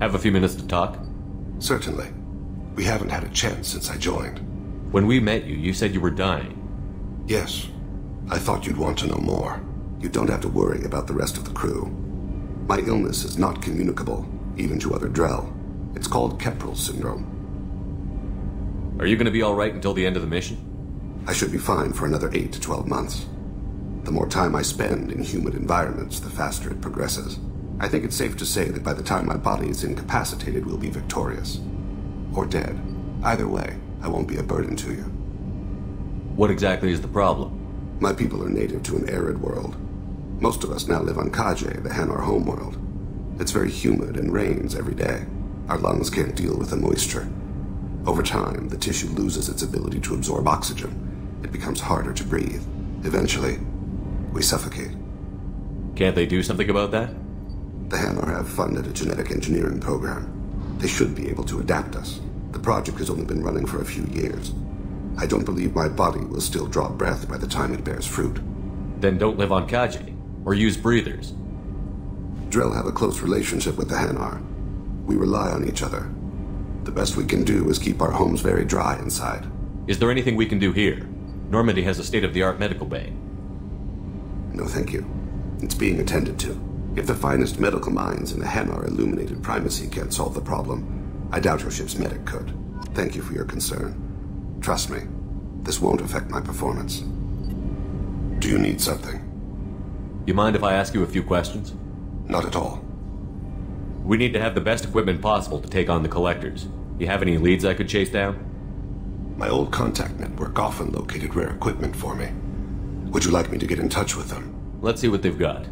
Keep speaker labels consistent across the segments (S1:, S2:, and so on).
S1: Have a few minutes to talk?
S2: Certainly. We haven't had a chance since I joined.
S1: When we met you, you said you were dying.
S2: Yes. I thought you'd want to know more. You don't have to worry about the rest of the crew. My illness is not communicable, even to other Drell. It's called Keprel syndrome.
S1: Are you going to be alright until the end of the mission?
S2: I should be fine for another 8 to 12 months. The more time I spend in humid environments, the faster it progresses. I think it's safe to say that by the time my body is incapacitated, we'll be victorious. Or dead. Either way, I won't be a burden to you.
S1: What exactly is the problem?
S2: My people are native to an arid world. Most of us now live on Kaje, the Hanar homeworld. It's very humid and rains every day. Our lungs can't deal with the moisture. Over time, the tissue loses its ability to absorb oxygen. It becomes harder to breathe. Eventually, we suffocate.
S1: Can't they do something about that?
S2: The Hanar have funded a genetic engineering program. They should be able to adapt us. The project has only been running for a few years. I don't believe my body will still draw breath by the time it bears fruit.
S1: Then don't live on Kaji, or use breathers.
S2: Drell have a close relationship with the Hanar. We rely on each other. The best we can do is keep our homes very dry inside.
S1: Is there anything we can do here? Normandy has a state-of-the-art medical bay.
S2: No, thank you. It's being attended to. If the finest medical minds in the Hanar illuminated primacy can't solve the problem, I doubt your ship's medic could. Thank you for your concern. Trust me, this won't affect my performance. Do you need something?
S1: You mind if I ask you a few questions?
S2: Not at all.
S1: We need to have the best equipment possible to take on the collectors. You have any leads I could chase down?
S2: My old contact network often located rare equipment for me. Would you like me to get in touch with them?
S1: Let's see what they've got.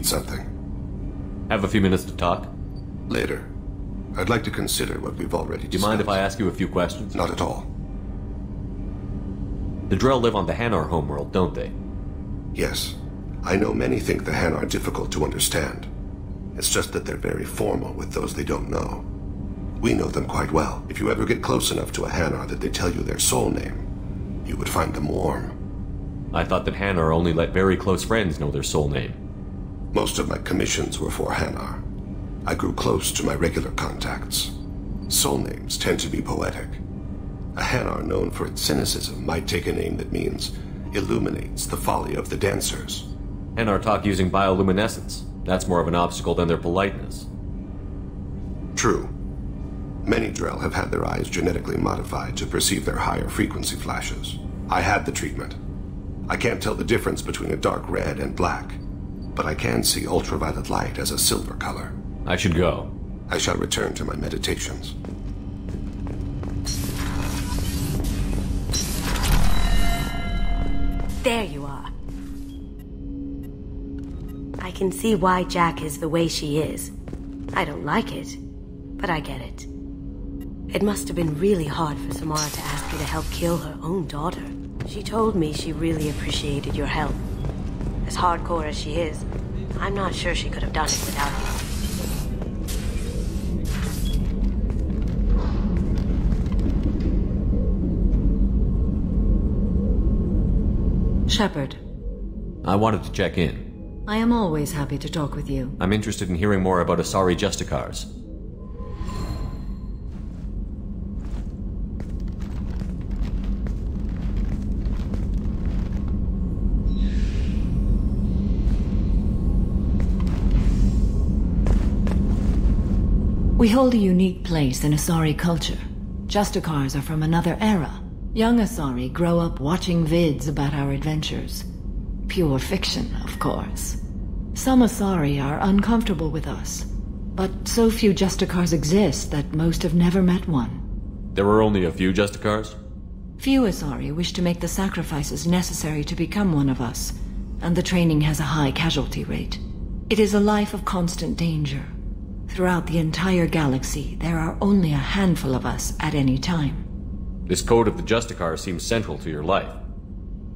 S2: Something.
S1: Have a few minutes to talk?
S2: Later. I'd like to consider what we've already discussed.
S1: Do you mind if I ask you a few questions?
S2: Not at all.
S1: The Drell live on the Hanar homeworld, don't they?
S2: Yes. I know many think the Hanar are difficult to understand. It's just that they're very formal with those they don't know. We know them quite well. If you ever get close enough to a Hanar that they tell you their soul name, you would find them warm.
S1: I thought that Hanar only let very close friends know their soul name.
S2: Most of my commissions were for Hanar. I grew close to my regular contacts. Soul names tend to be poetic. A Hanar known for its cynicism might take a name that means illuminates the folly of the dancers.
S1: Hanar talk using bioluminescence. That's more of an obstacle than their politeness.
S2: True. Many Drell have had their eyes genetically modified to perceive their higher frequency flashes. I had the treatment. I can't tell the difference between a dark red and black, but I can see ultraviolet light as a silver color.
S1: I should go.
S2: I shall return to my meditations.
S3: There you are. I can see why Jack is the way she is. I don't like it, but I get it. It must have been really hard for Samara to ask you to help kill her own daughter. She told me she really appreciated your help. As hardcore as she is, I'm not sure she could have done it without
S4: you. Shepard.
S1: I wanted to check in.
S4: I am always happy to talk with you.
S1: I'm interested in hearing more about Asari Justicars.
S4: We hold a unique place in Asari culture. Justicars are from another era. Young Asari grow up watching vids about our adventures. Pure fiction, of course. Some Asari are uncomfortable with us, but so few Justicars exist that most have never met one.
S1: There were only a few Justicars?
S4: Few Asari wish to make the sacrifices necessary to become one of us, and the training has a high casualty rate. It is a life of constant danger. Throughout the entire galaxy, there are only a handful of us at any time.
S1: This code of the Justicar seems central to your life.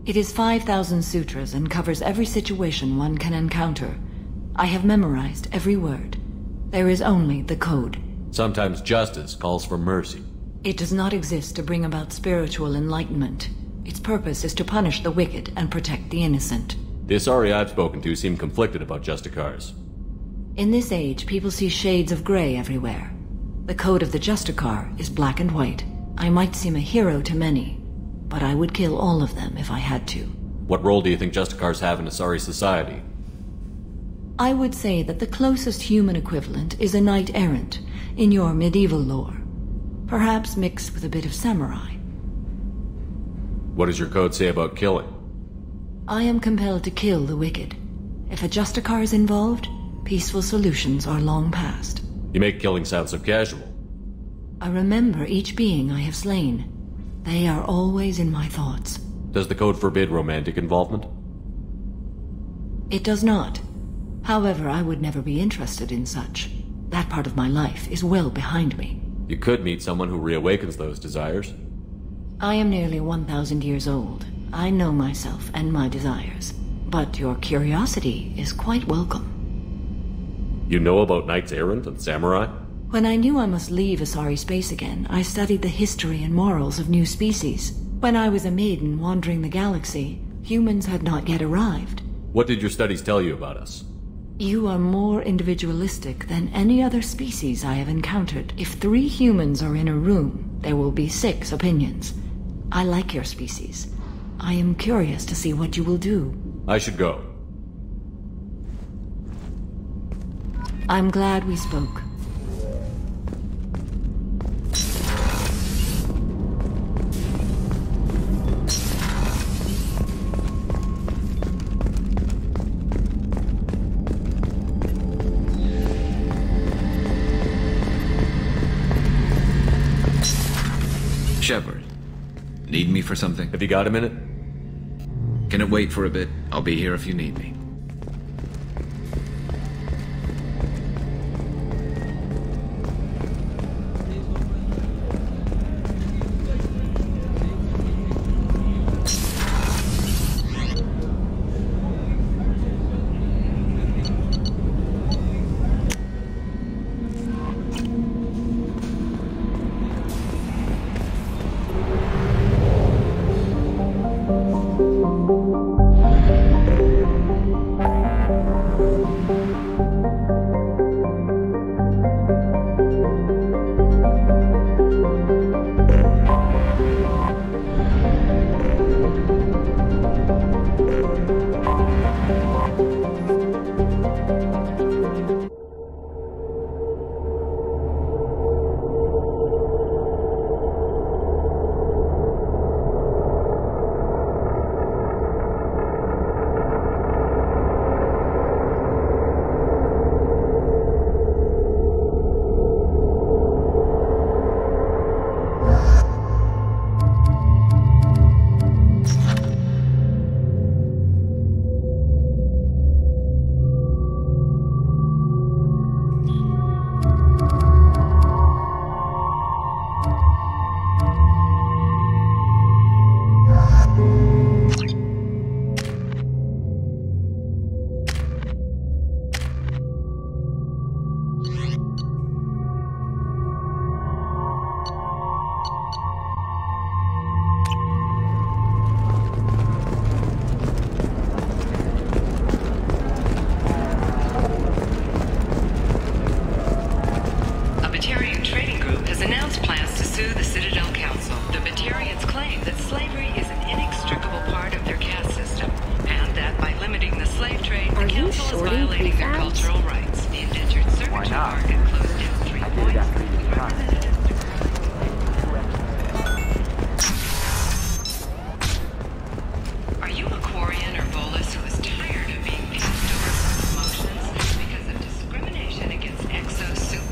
S4: It is 5,000 sutras and covers every situation one can encounter. I have memorized every word. There is only the code.
S1: Sometimes justice calls for mercy.
S4: It does not exist to bring about spiritual enlightenment. Its purpose is to punish the wicked and protect the innocent.
S1: The Asari I've spoken to seem conflicted about Justicars.
S4: In this age, people see shades of gray everywhere. The code of the Justicar is black and white. I might seem a hero to many, but I would kill all of them if I had to.
S1: What role do you think Justicars have in Asari society?
S4: I would say that the closest human equivalent is a knight-errant, in your medieval lore. Perhaps mixed with a bit of samurai.
S1: What does your code say about killing?
S4: I am compelled to kill the wicked. If a Justicar is involved, peaceful solutions are long past.
S1: You make killing sound so casual.
S4: I remember each being I have slain. They are always in my thoughts.
S1: Does the code forbid romantic involvement?
S4: It does not. However, I would never be interested in such. That part of my life is well behind me.
S1: You could meet someone who reawakens those desires.
S4: I am nearly 1,000 years old. I know myself and my desires. But your curiosity is quite welcome.
S1: You know about knights errant and samurai?
S4: When I knew I must leave Asari space again, I studied the history and morals of new species. When I was a maiden wandering the galaxy, humans had not yet arrived.
S1: What did your studies tell you about us?
S4: You are more individualistic than any other species I have encountered. If 3 humans are in a room, there will be 6 opinions. I like your species. I am curious to see what you will do.
S1: I should go.
S4: I'm glad we spoke.
S5: Shepard, need me for something?
S1: Have you got a minute?
S5: Can it wait for a bit? I'll be here if you need me.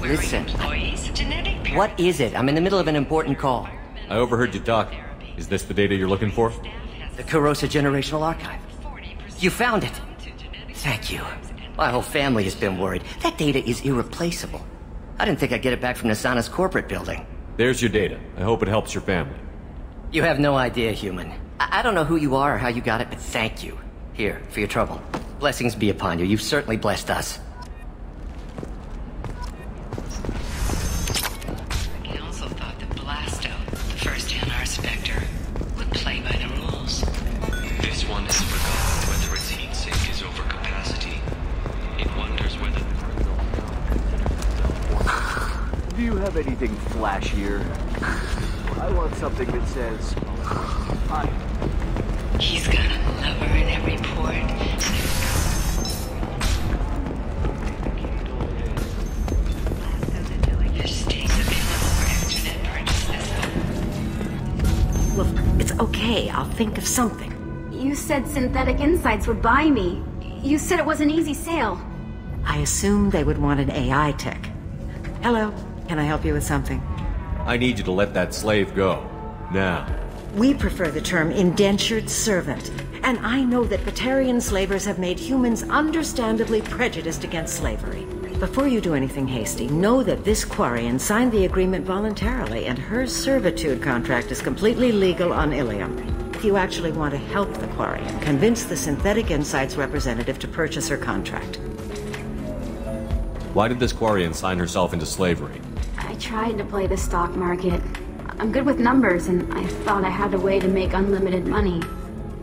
S6: Listen, what is it? I'm in the middle of an important call.
S1: I overheard you talking. Is this the data you're looking for?
S6: The Kurosa Generational Archive. You found it. Thank you. My whole family has been worried. That data is irreplaceable. I didn't think I'd get it back from Nasana's corporate building.
S1: There's your data. I hope it helps your family.
S6: You have no idea, human. I don't know who you are or how you got it, but thank you. Here, for your trouble. Blessings be upon you. You've certainly blessed us.
S7: The Council thought that Blasto, the first Hanar Spectre, would play by the rules.
S8: This one has forgotten whether its heat sink is over capacity. It wonders whether...
S9: Do you have anything flashier? I want something that says... Hi.
S7: He's got a lover in every port. There's states available for extranet purchases.
S3: Look, it's okay. I'll think of something.
S10: You said Synthetic Insights would buy me. You said it was an easy sale.
S3: I assumed they would want an AI tech. Hello, can I help you with something?
S1: I need you to let that slave go. Now.
S3: We prefer the term indentured servant, and I know that Batarian slavers have made humans understandably prejudiced against slavery. Before you do anything hasty, know that this Quarian signed the agreement voluntarily, and her servitude contract is completely legal on Ilium. If you actually want to help the Quarian, convince the Synthetic Insights representative to purchase her contract.
S1: Why did this Quarian sign herself into slavery?
S10: I tried to play the stock market. I'm good with numbers, and I thought I had a way to make unlimited money.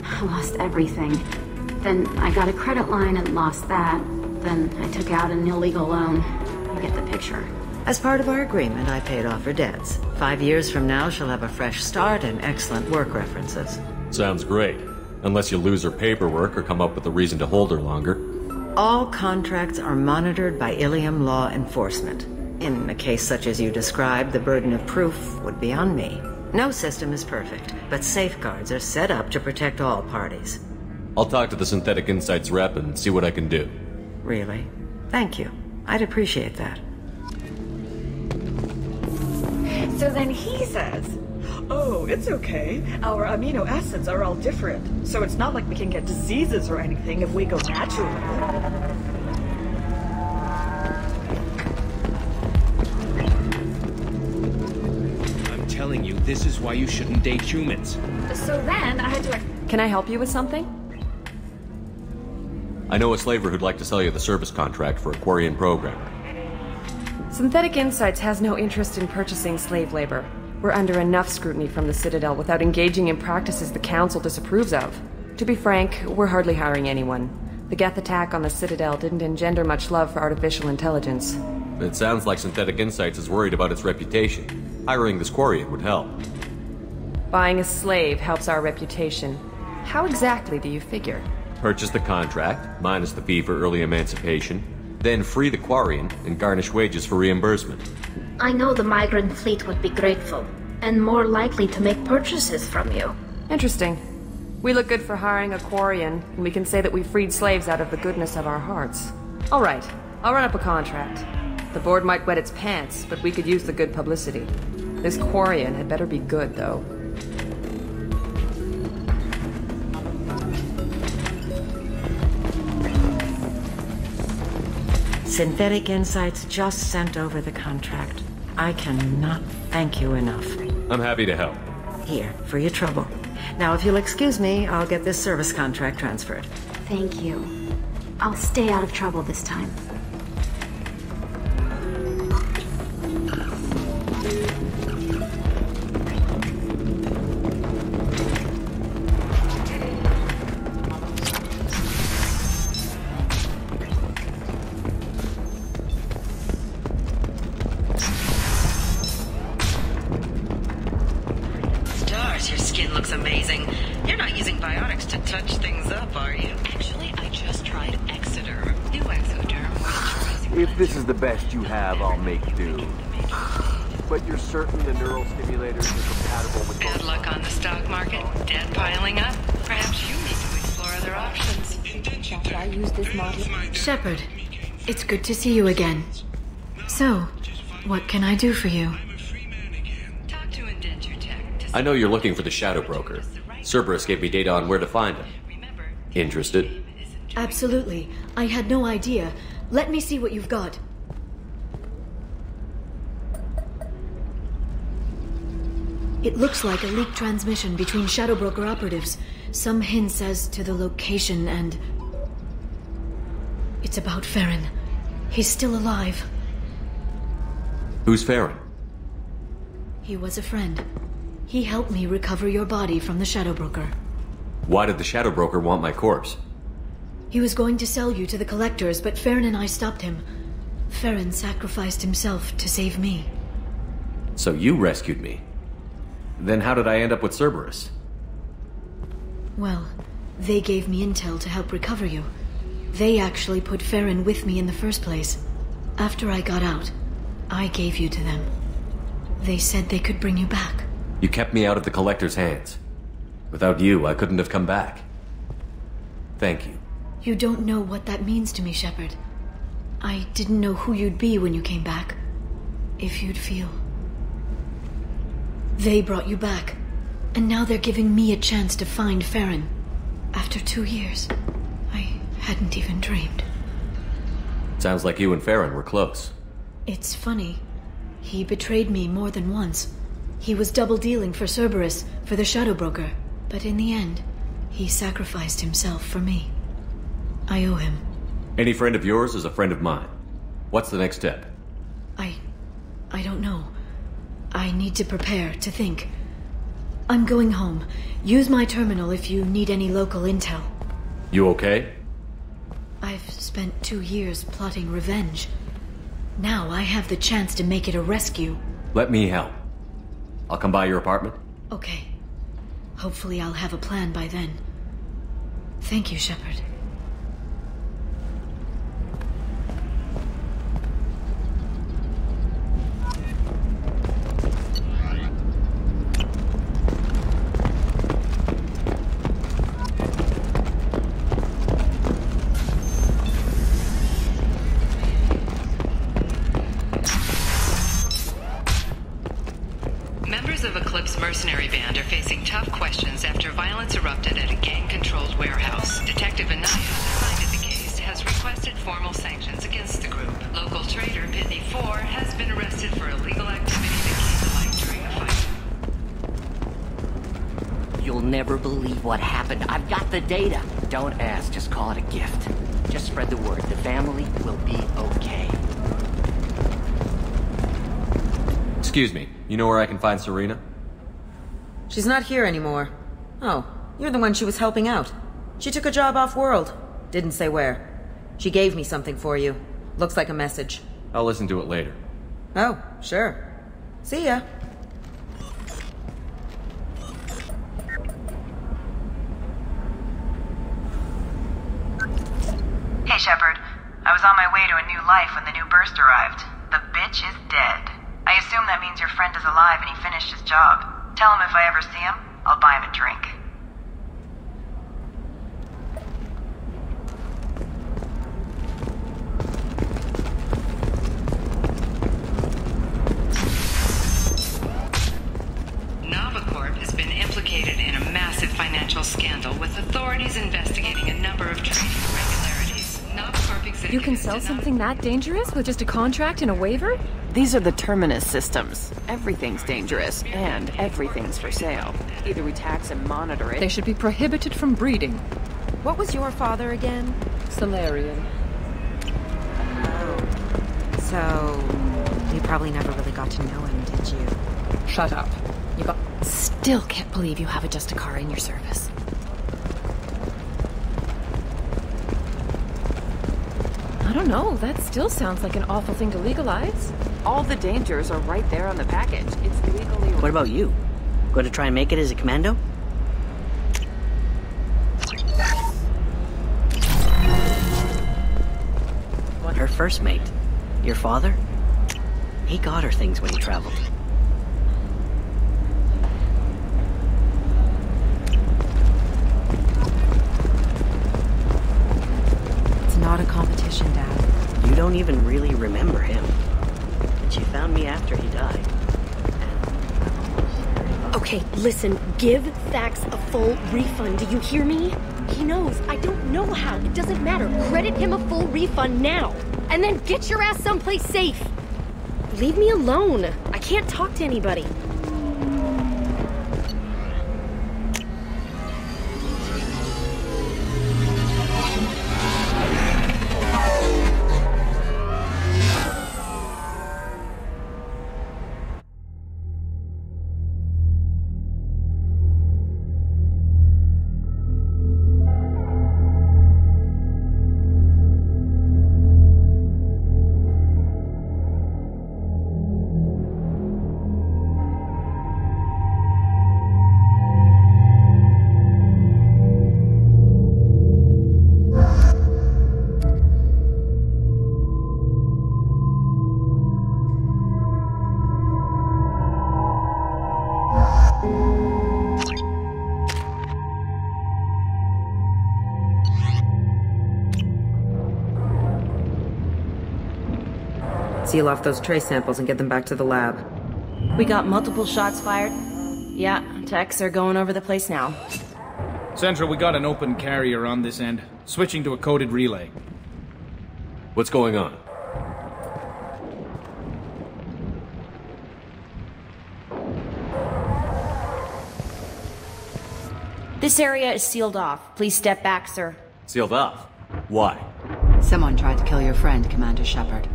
S10: I lost everything. Then I got a credit line and lost that. Then I took out an illegal loan. You get the picture.
S3: As part of our agreement, I paid off her debts. 5 years from now, she'll have a fresh start and excellent work references.
S1: Sounds great. Unless you lose her paperwork or come up with a reason to hold her longer.
S3: All contracts are monitored by Ilium law enforcement. In a case such as you described, the burden of proof would be on me. No system is perfect, but safeguards are set up to protect all parties.
S1: I'll talk to the Synthetic Insights rep and see what I can do.
S3: Really? Thank you. I'd appreciate that.
S11: So then he says, oh, it's okay. Our amino acids are all different, so it's not like we can get diseases or anything if we go natural.
S12: Telling you, this is why you shouldn't date humans.
S11: So then I had to...
S13: Can I help you with something?
S1: I know a slaver who'd like to sell you the service contract for a Quarian programmer.
S13: Synthetic Insights has no interest in purchasing slave labor. We're under enough scrutiny from the Citadel without engaging in practices the Council disapproves of. To be frank, we're hardly hiring anyone. The Geth attack on the Citadel didn't engender much love for artificial intelligence.
S1: It sounds like Synthetic Insights is worried about its reputation. Hiring this Quarian would help.
S13: Buying a slave helps our reputation. How exactly do you figure?
S1: Purchase the contract, minus the fee for early emancipation, then free the Quarian and garnish wages for reimbursement.
S10: I know the migrant fleet would be grateful, and more likely to make purchases from you.
S13: Interesting. We look good for hiring a Quarian, and we can say that we freed slaves out of the goodness of our hearts. All right, I'll run up a contract. The board might wet its pants, but we could use the good publicity. This Quarian had better be good, though.
S3: Synthetic Insights just sent over the contract. I cannot thank you enough.
S1: I'm happy to help.
S3: Here, for your trouble. Now, if you'll excuse me, I'll get this service contract transferred.
S10: Thank you. I'll stay out of trouble this time.
S7: Stars, your skin looks amazing. You're not using biotics to touch things up, are you? Actually, I just tried Exoderm. New Exoderm moisturizing.
S9: If this is the best you have, I'll make do. But you're certain the neural stimulators are compatible with...
S7: Bad luck on the stock market. Debt piling up. Perhaps you need to explore other options.
S10: Shall I use this model? Shepard, it's good to see you again. So, what can I do for you?
S7: Talk to Indenture Tech.
S1: I know you're looking for the Shadowbroker. Cerberus gave me data on where to find him. Interested?
S10: Absolutely. I had no idea. Let me see what you've got. It looks like a leaked transmission between Shadowbroker operatives. Some hints as to the location and...
S3: It's about Farron. He's still alive.
S1: Who's Farron?
S3: He was a friend. He helped me recover your body from the Shadowbroker.
S1: Why did the Shadowbroker want my corpse?
S3: He was going to sell you to the collectors, but Farron and I stopped him. Farron sacrificed himself to save me.
S1: So you rescued me. Then how did I end up with Cerberus?
S3: Well, they gave me intel to help recover you. They actually put Farron with me in the first place. After I got out, I gave you to them. They said they could bring you back.
S1: You kept me out of the collector's hands. Without you, I couldn't have come back. Thank you.
S3: You don't know what that means to me, Shepard. I didn't know who you'd be when you came back. If you'd feel. They brought you back, and now they're giving me a chance to find Farron. After 2 years, I hadn't even dreamed.
S1: Sounds like you and Farron were close.
S3: It's funny. He betrayed me more than once. He was double-dealing for Cerberus, for the Shadowbroker. But in the end, he sacrificed himself for me. I owe him.
S1: Any friend of yours is a friend of mine. What's the next step?
S3: I don't know. I need to prepare, to think. I'm going home. Use my terminal if you need any local intel.
S1: You okay?
S3: I've spent 2 years plotting revenge. Now I have the chance to make it a rescue.
S1: Let me help. I'll come by your apartment.
S3: Okay. Hopefully I'll have a plan by then. Thank you, Shepard.
S7: Members of Eclipse mercenary band are facing tough questions after violence erupted at a gang-controlled warehouse. Detective Anaya, assigned to the case, has requested formal sanctions against the group. Local trader Pitney 4 has been arrested for illegal activity that came to light during a fight.
S6: You'll never believe what happened. I've got the data. Don't ask, just call it a gift. Just spread the word. The family will be okay.
S1: Excuse me, you know where I can find Serena?
S14: She's not here anymore. Oh, you're the one she was helping out. She took a job off-world. Didn't say where. She gave me something for you. Looks like a message.
S1: I'll listen to it later.
S14: Oh, sure. See ya.
S15: Hey, Shepard. I was on my way to a new life when the new burst arrived. The bitch is dead. I assume that means your friend is alive and he finished his job. Tell him if I ever see him, I'll buy him a drink.
S7: Novacorp has been implicated in a massive financial scandal with authorities investigating a number of trading irregularities. Novacorp executives...
S13: You can sell something that dangerous with just a contract and a waiver?
S16: These are the Terminus systems. Everything's dangerous, and everything's for sale. Either we tax and monitor it...
S13: They should be prohibited from breeding.
S17: What was your father again?
S13: Solarian.
S17: Oh. So... you probably never really got to know him, did you?
S13: Shut up. You got...
S17: Still can't believe you have a Justicar in your service.
S13: I don't know. That still sounds like an awful thing to legalize.
S16: All the dangers are right there on the package. It's legally...
S6: What about you? Going to try and make it as a commando? Her first mate, your father, he got her things when he traveled.
S17: It's not a competition, Dad.
S6: You don't even really remember him. But she found me after he died.
S3: Okay, listen, give Thax a full refund, do you hear me?
S18: He knows. I don't know how. It doesn't matter. Credit him a full refund now. And then get your ass someplace safe. Leave me alone. I can't talk to anybody.
S13: seal off those trace samples and get them back to the lab.
S18: We got multiple shots fired. Yeah, techs are going over the place now.
S19: Central, we got an open carrier on this end. Switching to a coded relay.
S1: What's going on?
S18: This area is sealed off. Please step back, sir.
S1: Sealed off? Why?
S4: Someone tried to kill your friend, Commander Shepard.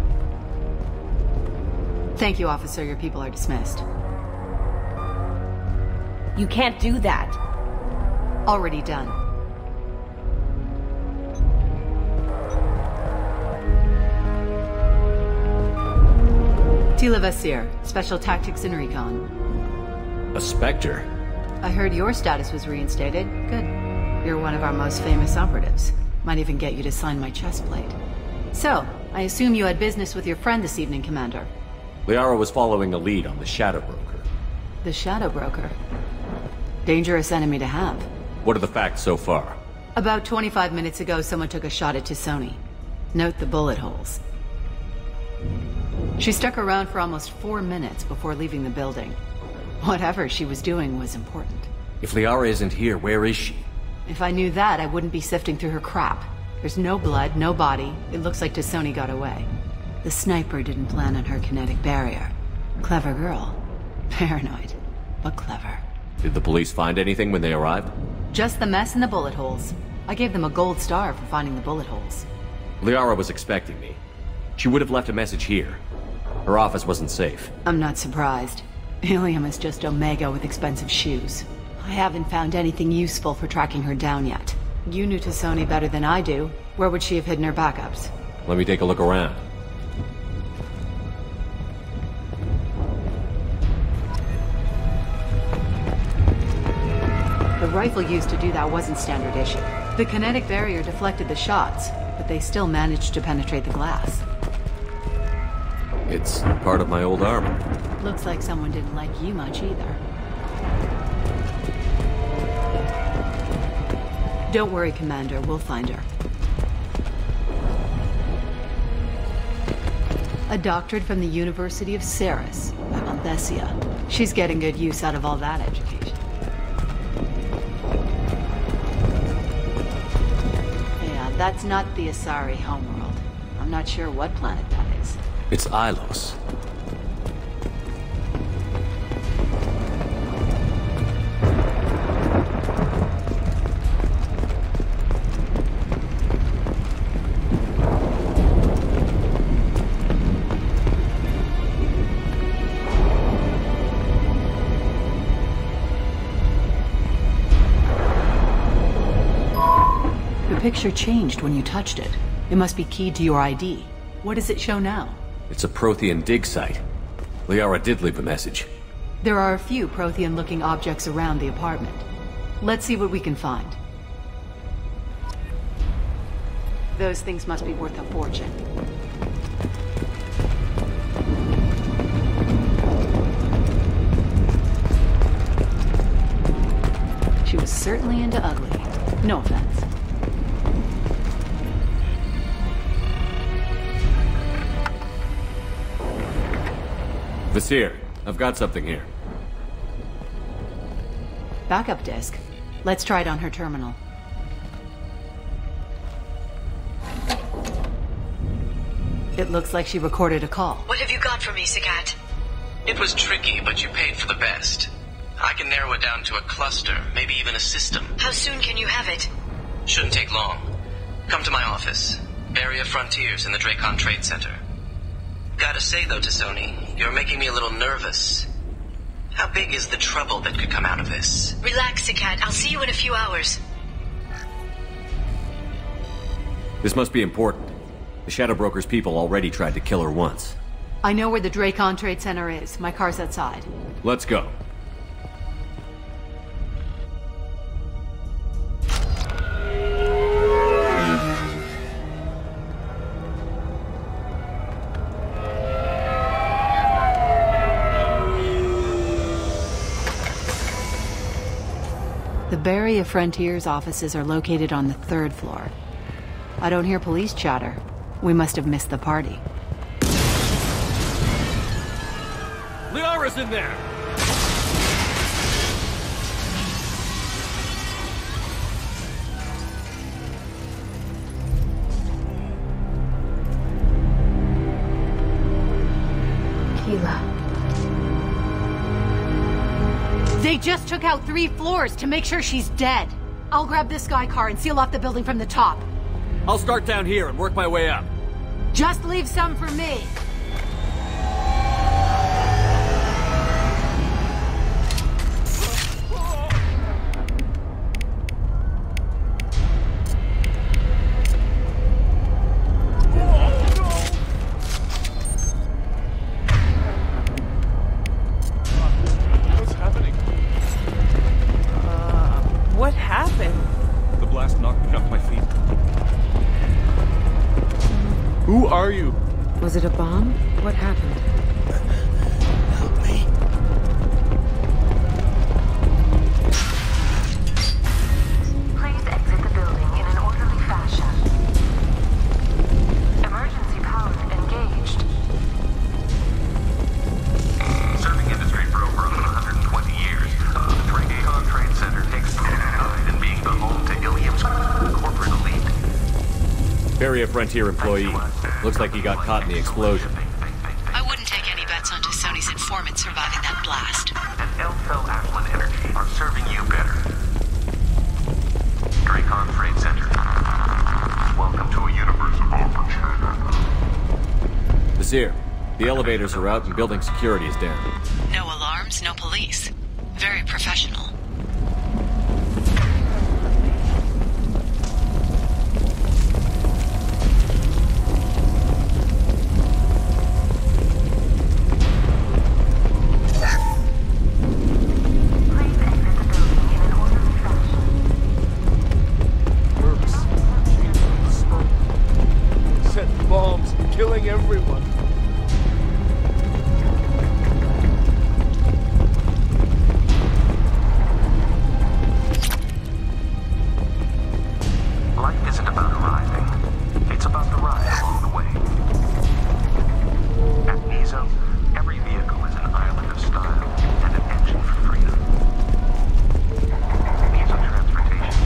S4: Thank you, officer. Your people are dismissed.
S18: You can't do that.
S4: Already done. Tila Vasir, Special Tactics and Recon.
S1: A Spectre?
S4: I heard your status was reinstated. Good. You're one of our most famous operatives. Might even get you to sign my chest plate. So, I assume you had business with your friend this evening, Commander.
S1: Liara was following a lead on the Shadowbroker.
S4: The Shadowbroker? Dangerous enemy to have.
S1: What are the facts so far?
S4: About 25 minutes ago, someone took a shot at T'Soni. Note the bullet holes. She stuck around for almost 4 minutes before leaving the building. Whatever she was doing was important.
S1: If Liara isn't here, where is she?
S4: If I knew that, I wouldn't be sifting through her crap. There's no blood, no body. It looks like T'Soni got away. The sniper didn't plan on her kinetic barrier. Clever girl. Paranoid, but clever.
S1: Did the police find anything when they arrived?
S4: Just the mess and the bullet holes. I gave them a gold star for finding the bullet holes.
S1: Liara was expecting me. She would have left a message here. Her office wasn't safe.
S4: I'm not surprised. Ilium is just Omega with expensive shoes. I haven't found anything useful for tracking her down yet. You knew T'Soni better than I do. Where would she have hidden her backups?
S1: Let me take a look around.
S4: The rifle used to do that wasn't standard issue. The kinetic barrier deflected the shots, but they still managed to penetrate the glass.
S1: It's part of my old armor.
S4: Looks like someone didn't like you much either. Don't worry, Commander. We'll find her. A doctorate from the University of Ceres, Amalthesia. She's getting good use out of all that education. Yeah, that's not the Asari homeworld. I'm not sure what planet that is.
S1: It's Ilos.
S4: The picture changed when you touched it. It must be keyed to your ID. What does it show now?
S1: It's a Prothean dig site. Liara did leave a message.
S4: There are a few Prothean-looking objects around the apartment. Let's see what we can find. Those things must be worth a fortune. She was certainly into ugly. No offense.
S1: Vasir, I've got something here.
S4: Backup disk. Let's try it on her terminal. It looks like she recorded a call.
S20: What have you got for me, Sagat? It was tricky, but you paid for the best. I can narrow it down to a cluster, maybe even a system. How soon can you have it? Shouldn't take long. Come to my office. Area Frontiers in the Dracon Trade Center. Gotta say though, T'Soni, you're making me a little nervous. How big is the trouble that could come out of this? Relax, Sagat. I'll see you in a few hours.
S1: This must be important. The Shadowbroker's people already tried to kill her once.
S4: I know where the Dracon Trade Center is. My car's outside.
S1: Let's go.
S4: The Barrier Frontiers offices are located on the 3rd floor. I don't hear police chatter. We must have missed the party.
S1: cars in there!
S18: They just took out 3 floors to make sure she's dead. I'll grab this sky car and seal off the building from the top.
S1: I'll start down here and work my way up.
S18: Just leave some for me.
S13: What happened?
S12: The blast knocked me off my feet.
S19: Who are you?
S13: Was it a bomb? What happened?
S12: Help me.
S15: Please exit the building in an orderly fashion. Emergency power engaged.
S21: Serving industry for over 120 years, the Dracon Trade Center takes pride in being the home to Ilium's corporate elite.
S1: Bury a Frontier employee. Looks like he got caught in the explosion.
S7: I wouldn't take any bets on Sony's informant surviving that blast.
S21: And Elfell Ashland Energy are serving you better. Dracon Trade Center. Welcome to a universe of opportunity.
S1: Nasir, the elevators are out and building security is down.
S7: No alarms, no police. Very professional.
S9: Bombs, killing everyone.
S21: Life isn't about arriving. It's about the ride along the way. At Nizo, every vehicle is an island of style and an engine for freedom. Nizo Transportation.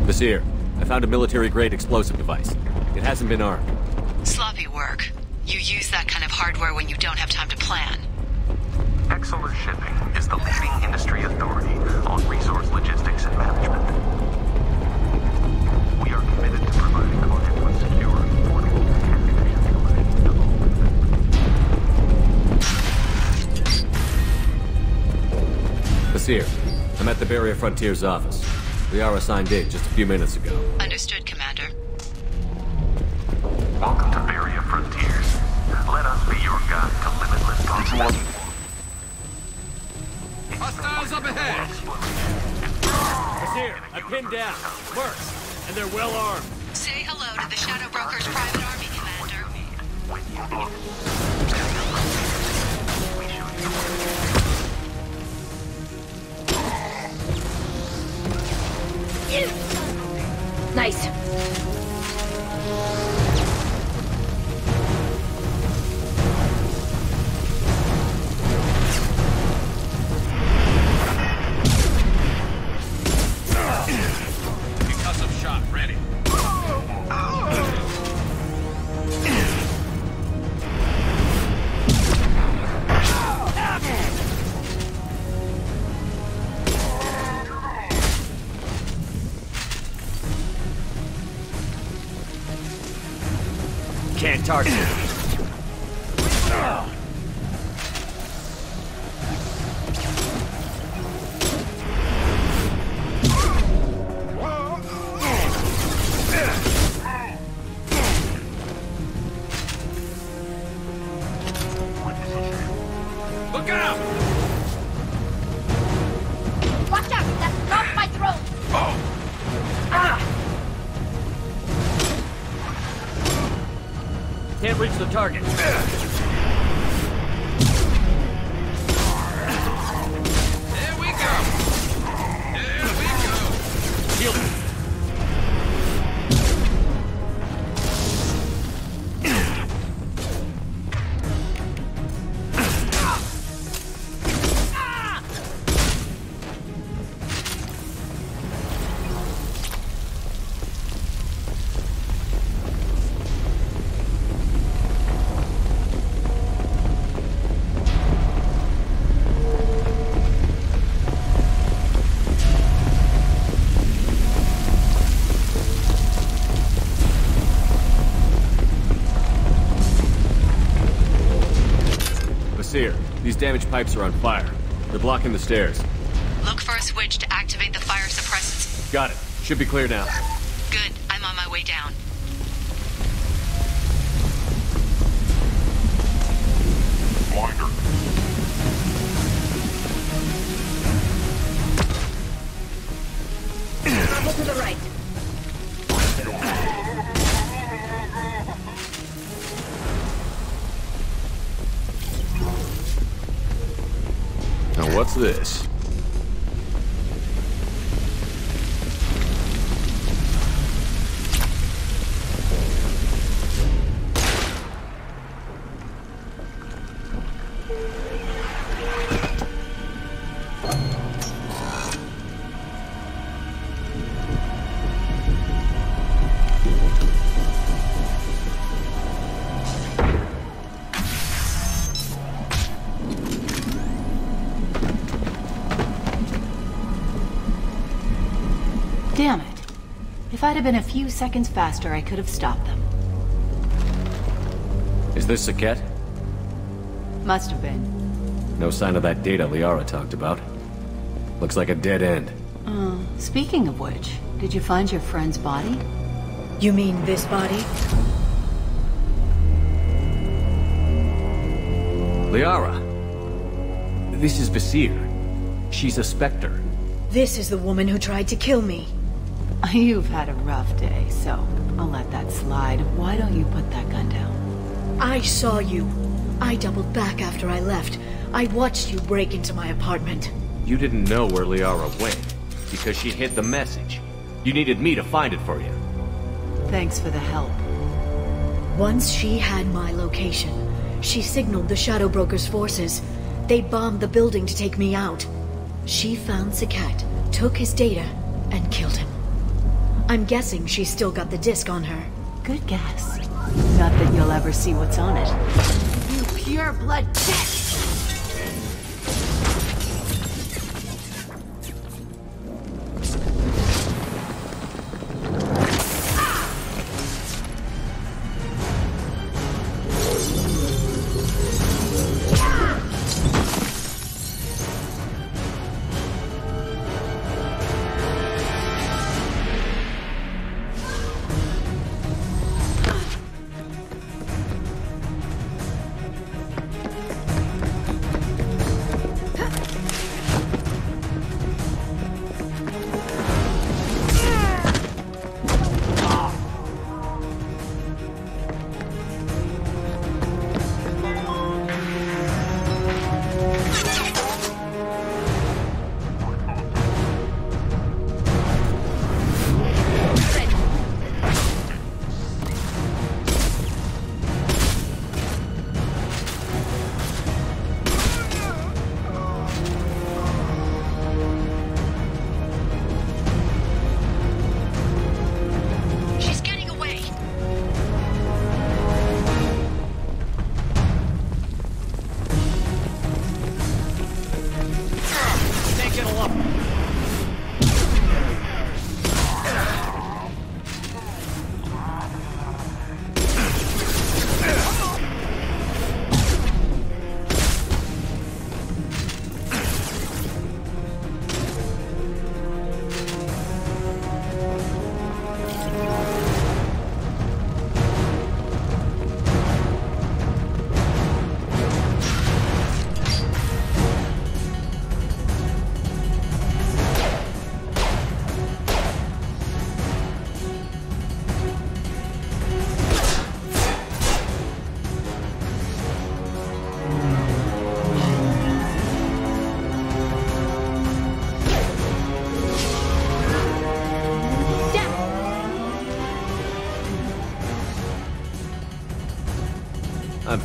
S1: Nasir, I found a military-grade explosive device. It hasn't been armed.
S7: Sloppy work. You use that kind of hardware when you don't have time to plan.
S21: Exeler Shipping is the leading industry authority on resource logistics and management. We are committed to providing clients with secure, affordable, and efficient solutions to all businesses.
S1: Nasir, I'm at the Barrier Frontier's office. We are assigned date just a few minutes ago.
S7: Understood, Commander.
S21: Welcome to Barrier Frontiers. Let us be your guide to limitless possibilities.
S1: Hostiles up ahead! Nasir, I'm pinned down. Mercs, and they're well armed.
S7: Say hello to the Shadowbroker's private army, Commander.
S18: Nice.
S12: Concussive shot ready.
S1: Can't target it.
S12: Look out!
S18: Watch out! That's not my throat!
S1: Can't can't reach the target.
S2: There we go.
S1: Shield. These damaged pipes are on fire. They're blocking the stairs.
S7: Look for a switch to activate the fire suppressants.
S1: Got it. Should be clear now.
S7: Good. I'm on my way down.
S21: Blinder.
S18: Travel to the right.
S1: Now what's this?
S4: Damn it. If I'd have been a few seconds faster, I could have stopped them.
S1: Is this Saket?
S4: Must have been.
S1: No sign of that data Liara talked about. Looks like a dead end.
S4: Speaking of which, did you find your friend's body?
S18: You mean this body?
S1: Liara! This is Basir. She's a Spectre.
S18: This is the woman who tried to kill me.
S4: You've had a rough day, so I'll let that slide. Why don't you put that gun down?
S18: I saw you. I doubled back after I left. I watched you break into my apartment.
S1: You didn't know where Liara went, because she hid the message. You needed me to find it for you.
S4: Thanks for the help.
S18: Once she had my location, she signaled the Shadowbroker's forces. They bombed the building to take me out. She found Saket, took his data, and killed him. I'm guessing she's still got the disc on her.
S4: Good guess. Not that you'll ever see what's on it.
S18: You pure blood bitch!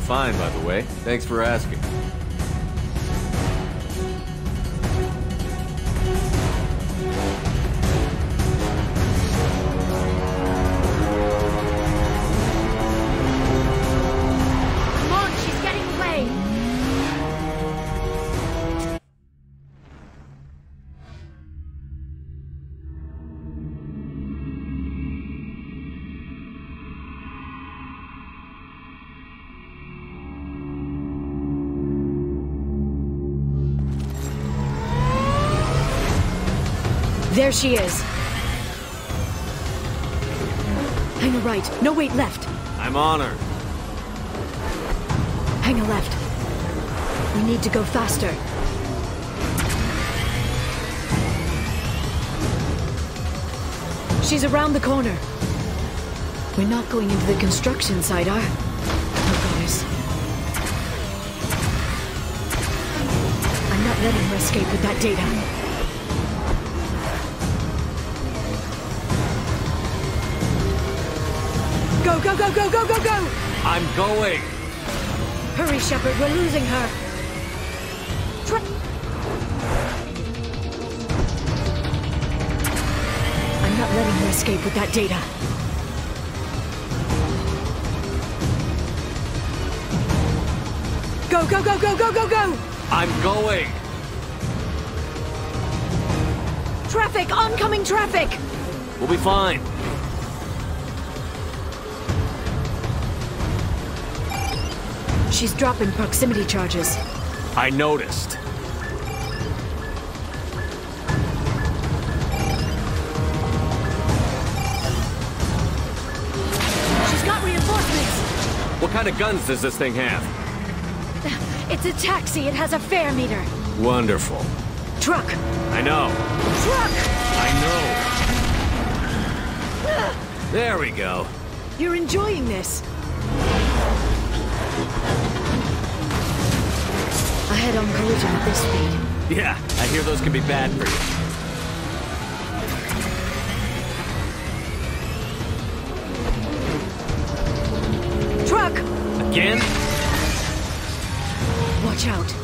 S1: fine, by the way. Thanks for asking.
S18: Come on, she's getting away! There she is. Hang a right. No, wait, left.
S1: I'm on her.
S18: Hang a left. We need to go faster. She's around the corner. We're not going into the construction site, are we? Oh, goddess. I'm not letting her escape with that data. Go, go, go, go, go, go, go!
S1: I'm going!
S18: Hurry, Shepard, we're losing her. I'm not letting her escape with that data. Go, go, go, go, go, go, go!
S1: I'm going!
S18: Traffic! Oncoming traffic!
S1: We'll be fine.
S18: She's dropping proximity charges.
S1: I noticed.
S18: She's got reinforcements!
S1: What kind of guns does this thing have?
S18: It's a taxi. It has a fare meter.
S1: Wonderful.
S18: Truck!
S1: I know.
S18: Truck!
S1: I know. There we go.
S18: You're enjoying this. A head-on collision at this speed.
S1: Yeah, I hear those can be bad for you.
S18: Truck!
S1: Again?
S18: Watch out.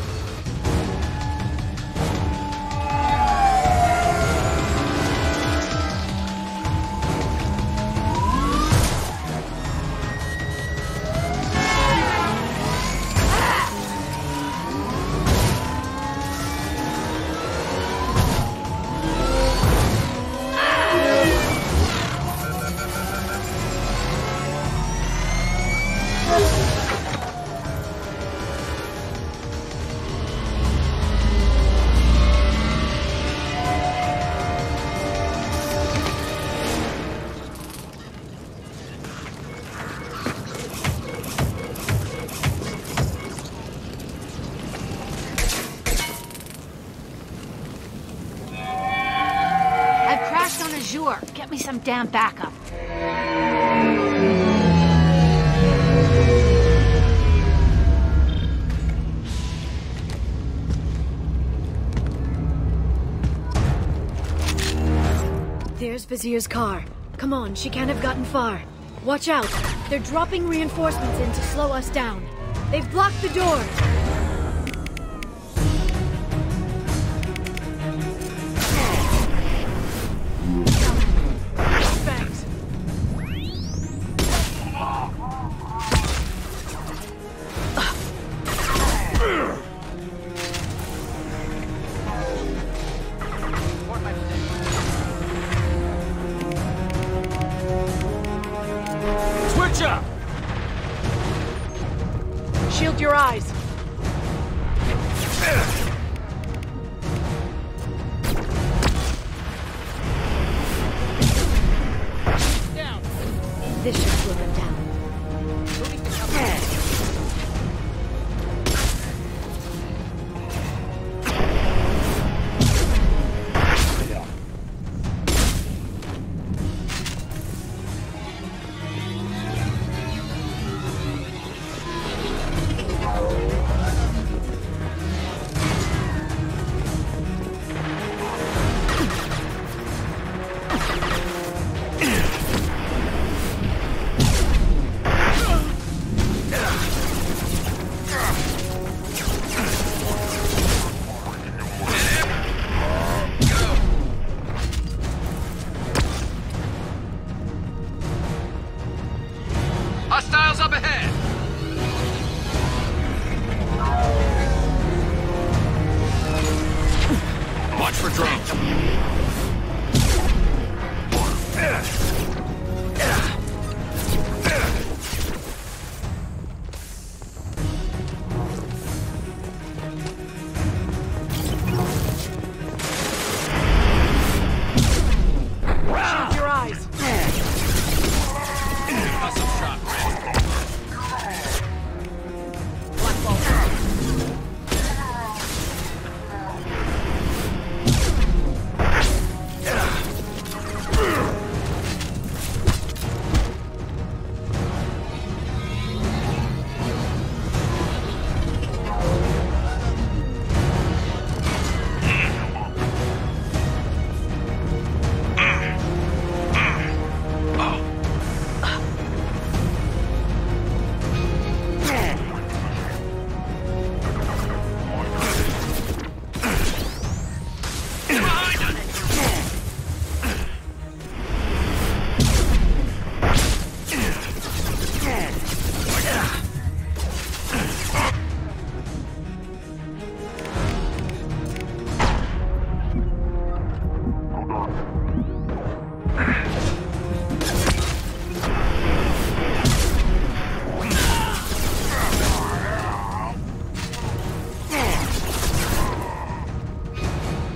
S10: Get me some damn backup.
S18: There's Vizier's car. Come on, she can't have gotten far. Watch out. They're dropping reinforcements in to slow us down. They've blocked the door. Shield your eyes. Down. This should slow them down.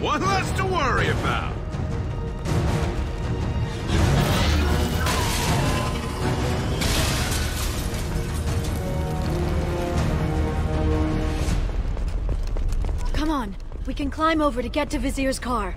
S2: One less to worry about.
S18: Come on, we can climb over to get to Vizier's car.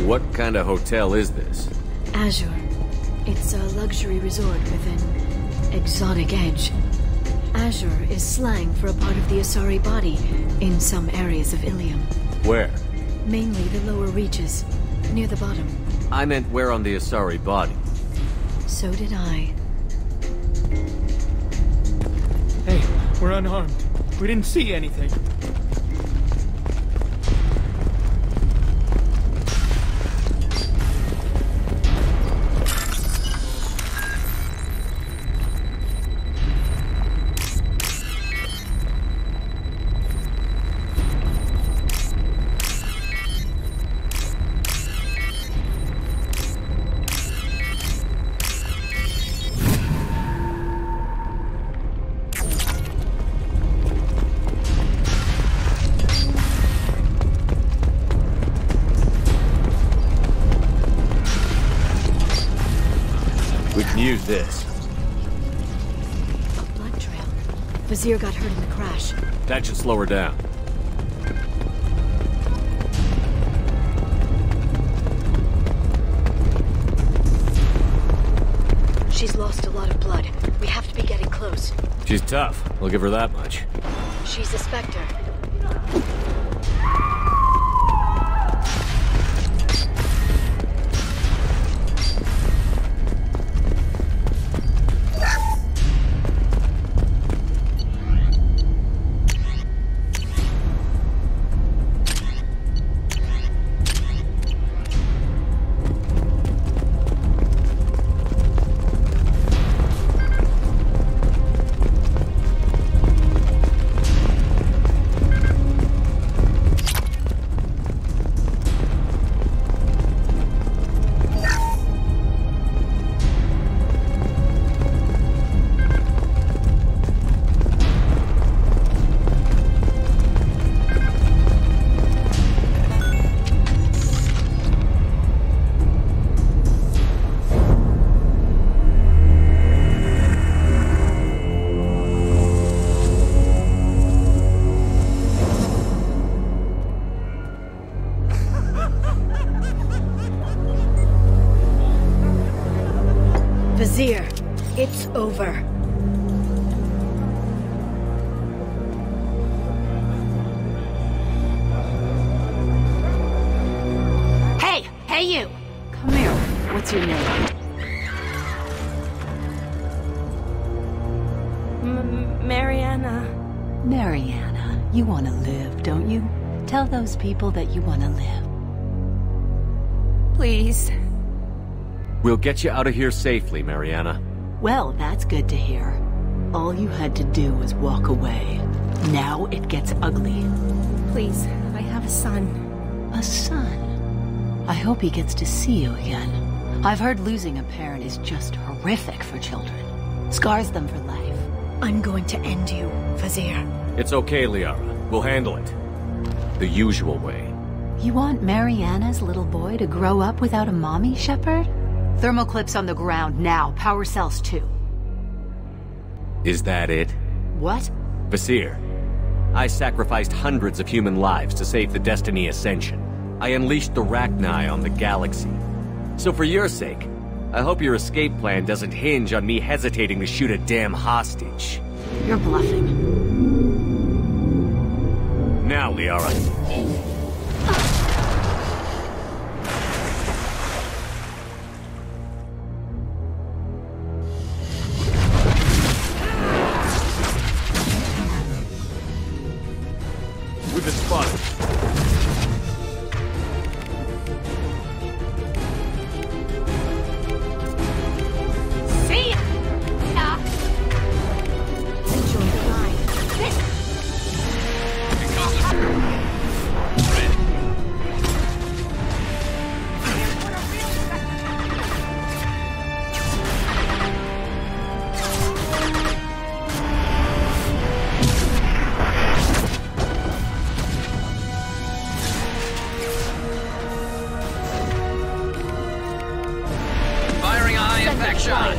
S1: What kind of hotel is this?
S18: Azure. It's a luxury resort with an exotic edge. Azure is slang for a part of the Asari body in some areas of Ilium.
S1: Where?
S18: Mainly the lower reaches, near the bottom.
S1: I meant where on the Asari body.
S18: So did I.
S19: Hey, we're unarmed. We didn't see anything.
S1: We can use this.
S18: A blood trail. Vizier got hurt in the crash.
S1: That should slow her down.
S18: She's lost a lot of blood. We have to be getting close.
S1: She's tough. I'll give her that much.
S18: She's a Spectre. Vizier, it's over. What's your name?
S13: Mariana.
S5: Mariana, you want to live, don't you? Tell those people that you want to live.
S13: Please.
S1: We'll get you out of here safely, Mariana.
S5: Well, that's good to hear. All you had to do was walk away. Now it gets ugly.
S13: Please, I have a son.
S5: A son? I hope he gets to see you again. I've heard losing a parent is just horrific for children. Scars them for life.
S18: I'm going to end you, Vizier.
S1: It's okay, Liara. We'll handle it. The usual way.
S5: You want Mariana's little boy to grow up without a mommy, Shepard? Thermal clips on the ground now. Power cells too.
S1: Is that it?
S5: What?
S1: Vizier, I sacrificed hundreds of human lives to save the Destiny Ascension. I unleashed the Rachni on the galaxy. So for your sake, I hope your escape plan doesn't hinge on me hesitating to shoot a damn hostage.
S5: You're bluffing.
S1: Now, Liara. We've been spotted.
S18: See ya! Enjoy the ride.
S20: Firing a high impact shot.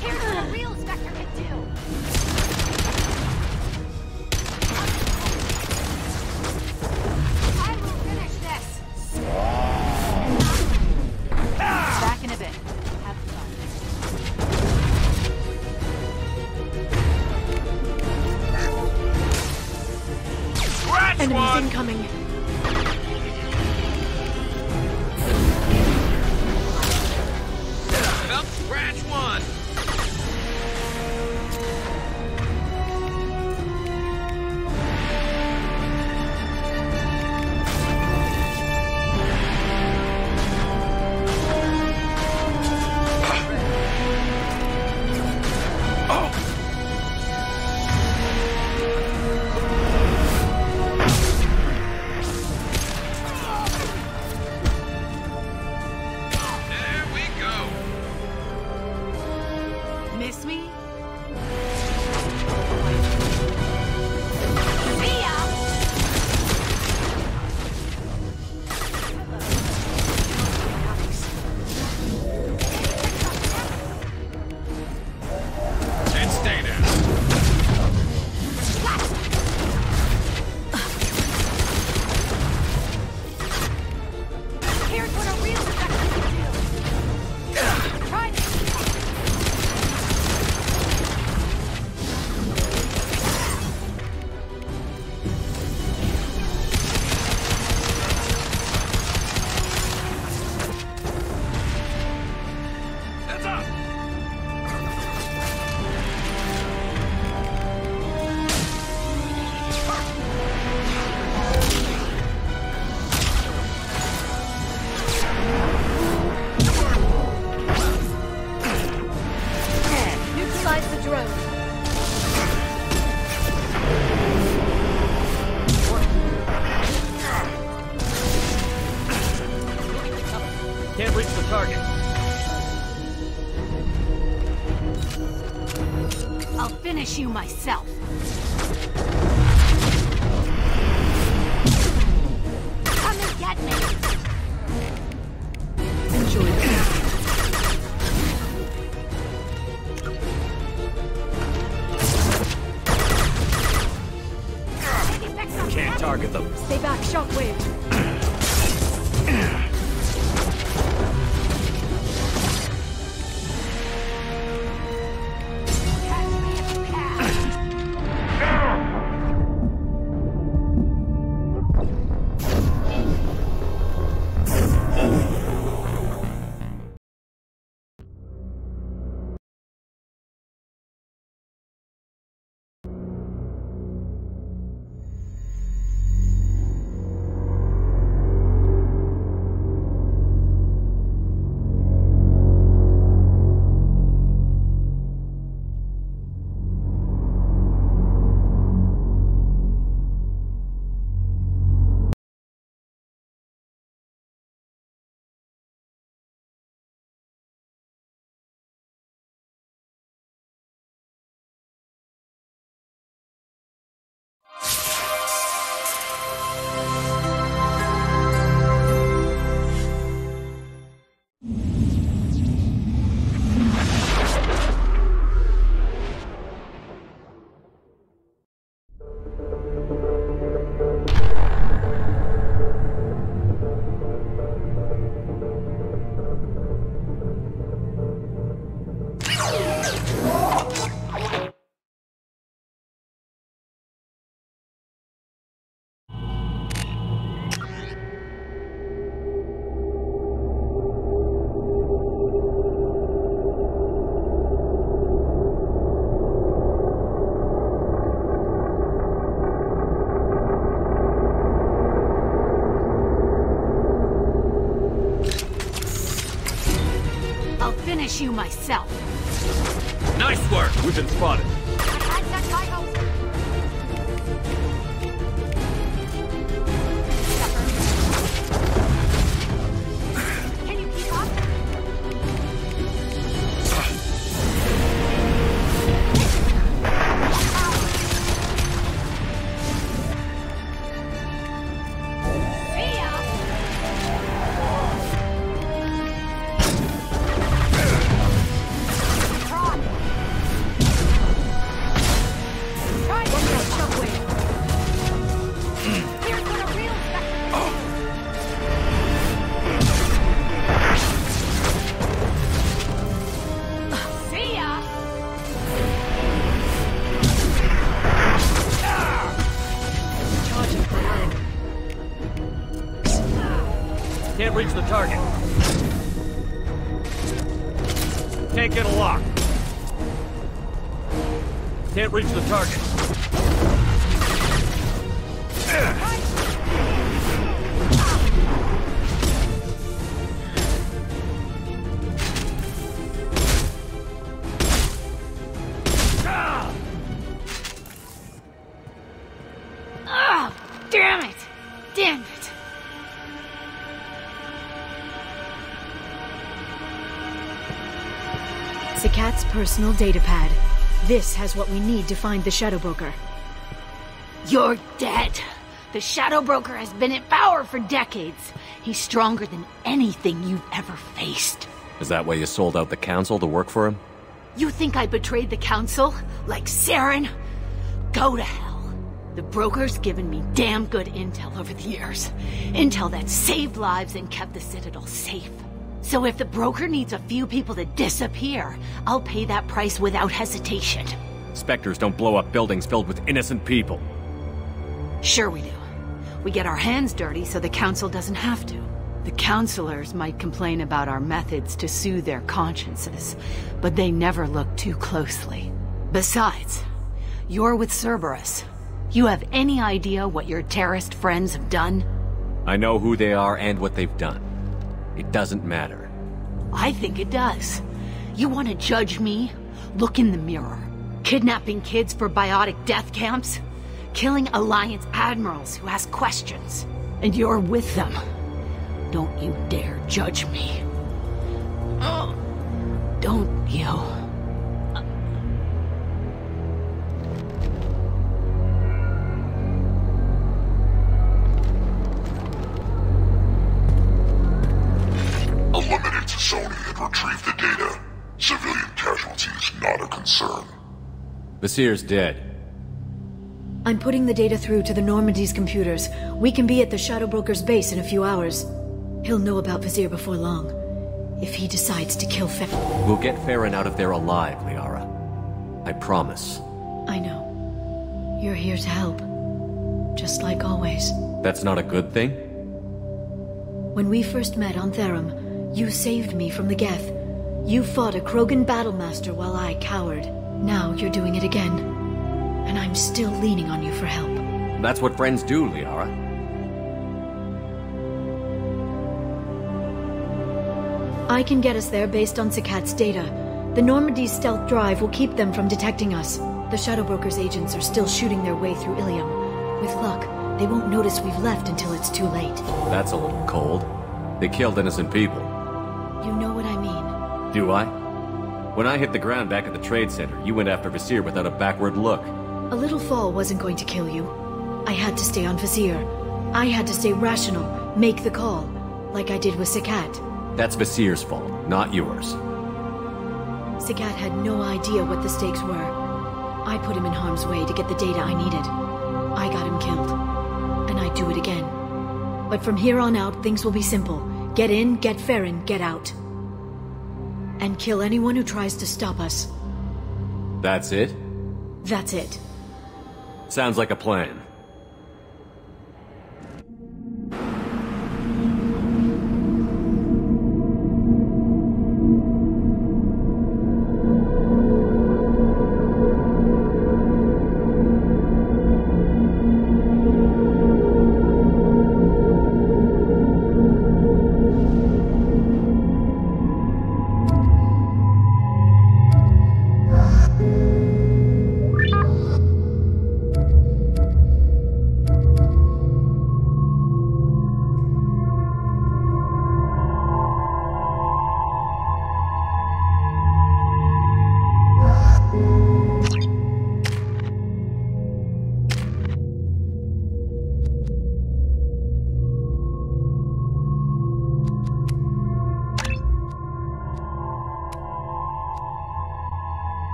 S18: Here's what a real Spectre can do. I will finish this.
S5: Back in a bit. Have fun.
S18: Enemies incoming.
S20: Up, scratch one.
S18: Miss me?
S2: And stay there.
S18: Here's what a real Spectre can do. Try this.
S2: Heads up.
S18: Neutralize the drone.
S9: Can't reach the target.
S18: I'll finish you myself. Come and get me.
S5: Enjoy the
S1: Can't target them.
S18: Stay back, Shockwave.
S8: finish you myself.
S1: Nice work! We've been spotted.
S8: Can you keep up? See ya! Try one more shockwave. Here's what a real See ya!
S3: Charging behind.
S1: Can't reach the target. Can't get a lock. Can't reach the target.
S8: Ah! Damn it! Damn it!
S18: Sakat's personal datapad. This has what we need to find the Shadowbroker.
S8: You're dead. The Shadowbroker has been in power for decades. He's stronger than anything you've ever faced.
S1: Is that why you sold out the council to work for him?
S8: You think I betrayed the council? Like Saren? Go to hell. The broker's given me damn good intel over the years. Intel that saved lives and kept the Citadel safe. So if the broker needs a few people to disappear, I'll pay that price without hesitation.
S1: Spectres don't blow up buildings filled with innocent people.
S8: Sure we do. We get our hands dirty so the council doesn't have to. The counselors might complain about our methods to soothe their consciences, but they never look too closely. Besides, you're with Cerberus. You have any idea what your terrorist friends have done?
S1: I know who they are and what they've done. It doesn't matter.
S8: I think it does. You want to judge me? Look in the mirror. Kidnapping kids for biotic death camps? Killing Alliance admirals who ask questions. And you're with them. Don't you dare judge me. Oh, don't you?
S22: Eliminate Sony and retrieve the data. Civilian casualties not a concern.
S1: Vasir's dead.
S18: I'm putting the data through to the Normandy's computers. We can be at the Shadowbroker's base in a few hours. He'll know about Vasir before long. If he decides to kill Farron.
S1: We'll get Farron out of there alive, Liara. I promise.
S18: I know. You're here to help. Just like always.
S1: That's not a good thing?
S18: When we first met on Therum, you saved me from the Geth. You fought a Krogan battlemaster while I cowered. Now you're doing it again. And I'm still leaning on you for help.
S1: That's what friends do, Liara.
S18: I can get us there based on Sakat's data. The Normandy's stealth drive will keep them from detecting us. The Shadowbroker's agents are still shooting their way through Ilium. With luck, they won't notice we've left until it's too late.
S1: That's a little cold. They killed innocent people.
S18: You know what I mean.
S1: Do I? When I hit the ground back at the trade center, you went after Vasir without a backward look.
S18: A little fall wasn't going to kill you. I had to stay on Vasir. I had to stay rational, make the call, like I did with Sakat.
S1: That's Vasir's fault, not yours.
S18: Sakat had no idea what the stakes were. I put him in harm's way to get the data I needed. I got him killed. And I'd do it again. But from here on out, things will be simple. Get in, get Farron, get out. And kill anyone who tries to stop us.
S1: That's it?
S18: That's it.
S1: Sounds like a plan.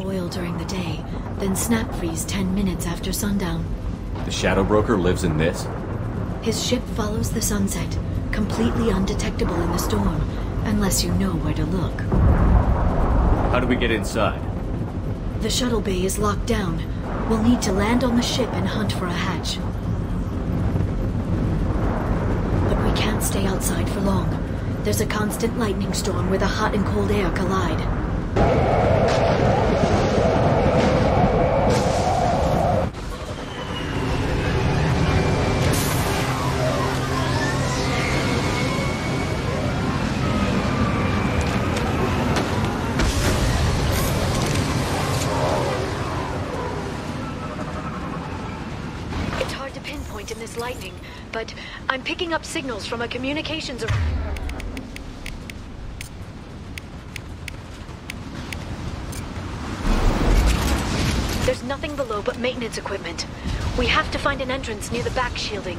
S18: boil during the day, then snap freeze 10 minutes after sundown.
S1: The Shadowbroker lives in this?
S18: His ship follows the sunset, completely undetectable in the storm, unless you know where to look.
S1: How do we get inside?
S18: The shuttle bay is locked down. We'll need to land on the ship and hunt for a hatch. But we can't stay outside for long. There's a constant lightning storm where the hot and cold air collide. It's hard to pinpoint in this lightning, but I'm picking up signals from a communications... There's nothing below but maintenance equipment. We have to find an entrance near the back shielding.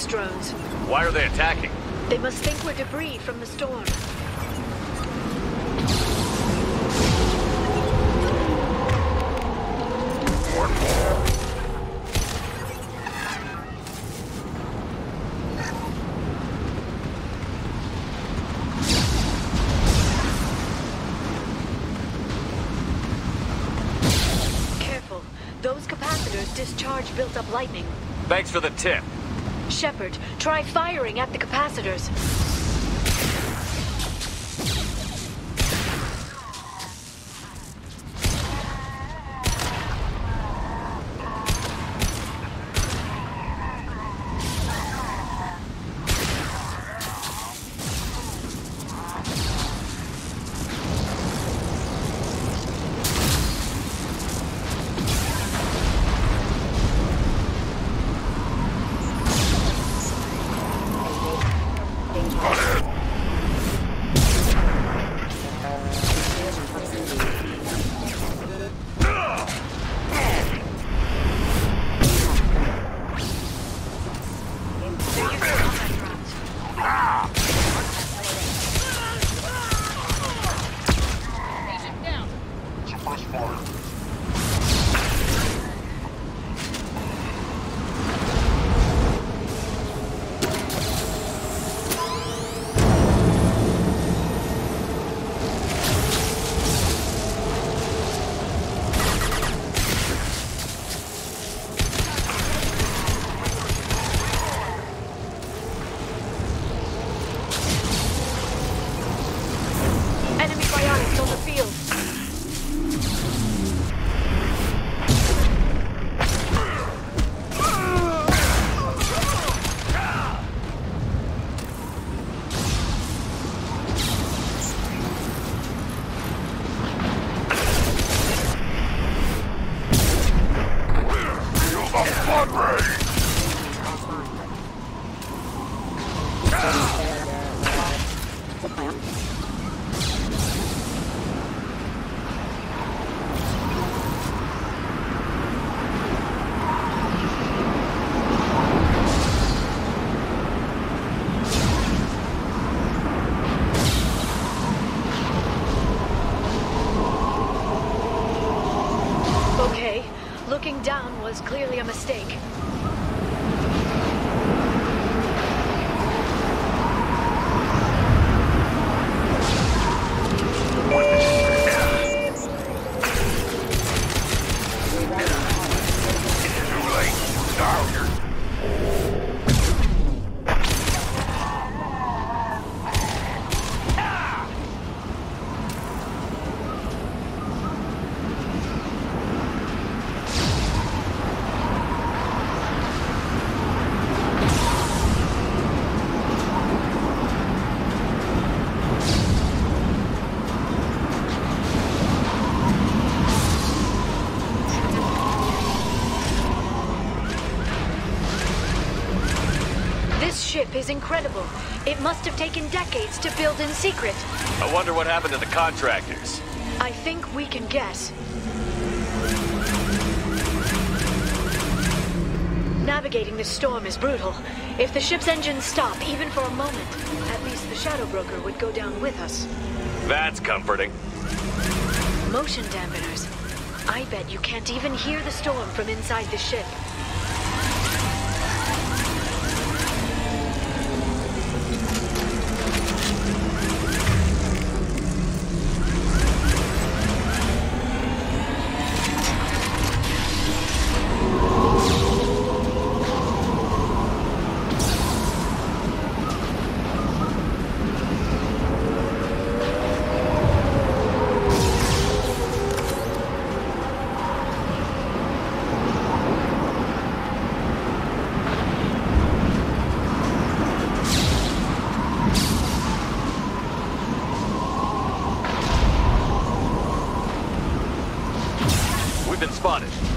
S18: Drones.
S1: Why are they attacking?
S18: They must think we're debris from the storm. Careful. Those capacitors discharge built-up lightning.
S1: Thanks for the tip.
S18: Shepard, try firing at the capacitors. ship is incredible. It must have taken decades to build in secret.
S1: I wonder what happened to the contractors.
S18: I think we can guess. Navigating this storm is brutal. If the ship's engines stop, even for a moment, at least the Shadowbroker would go down with us.
S1: That's comforting.
S18: Motion dampeners. I bet you can't even hear the storm from inside the ship.
S1: Spotted.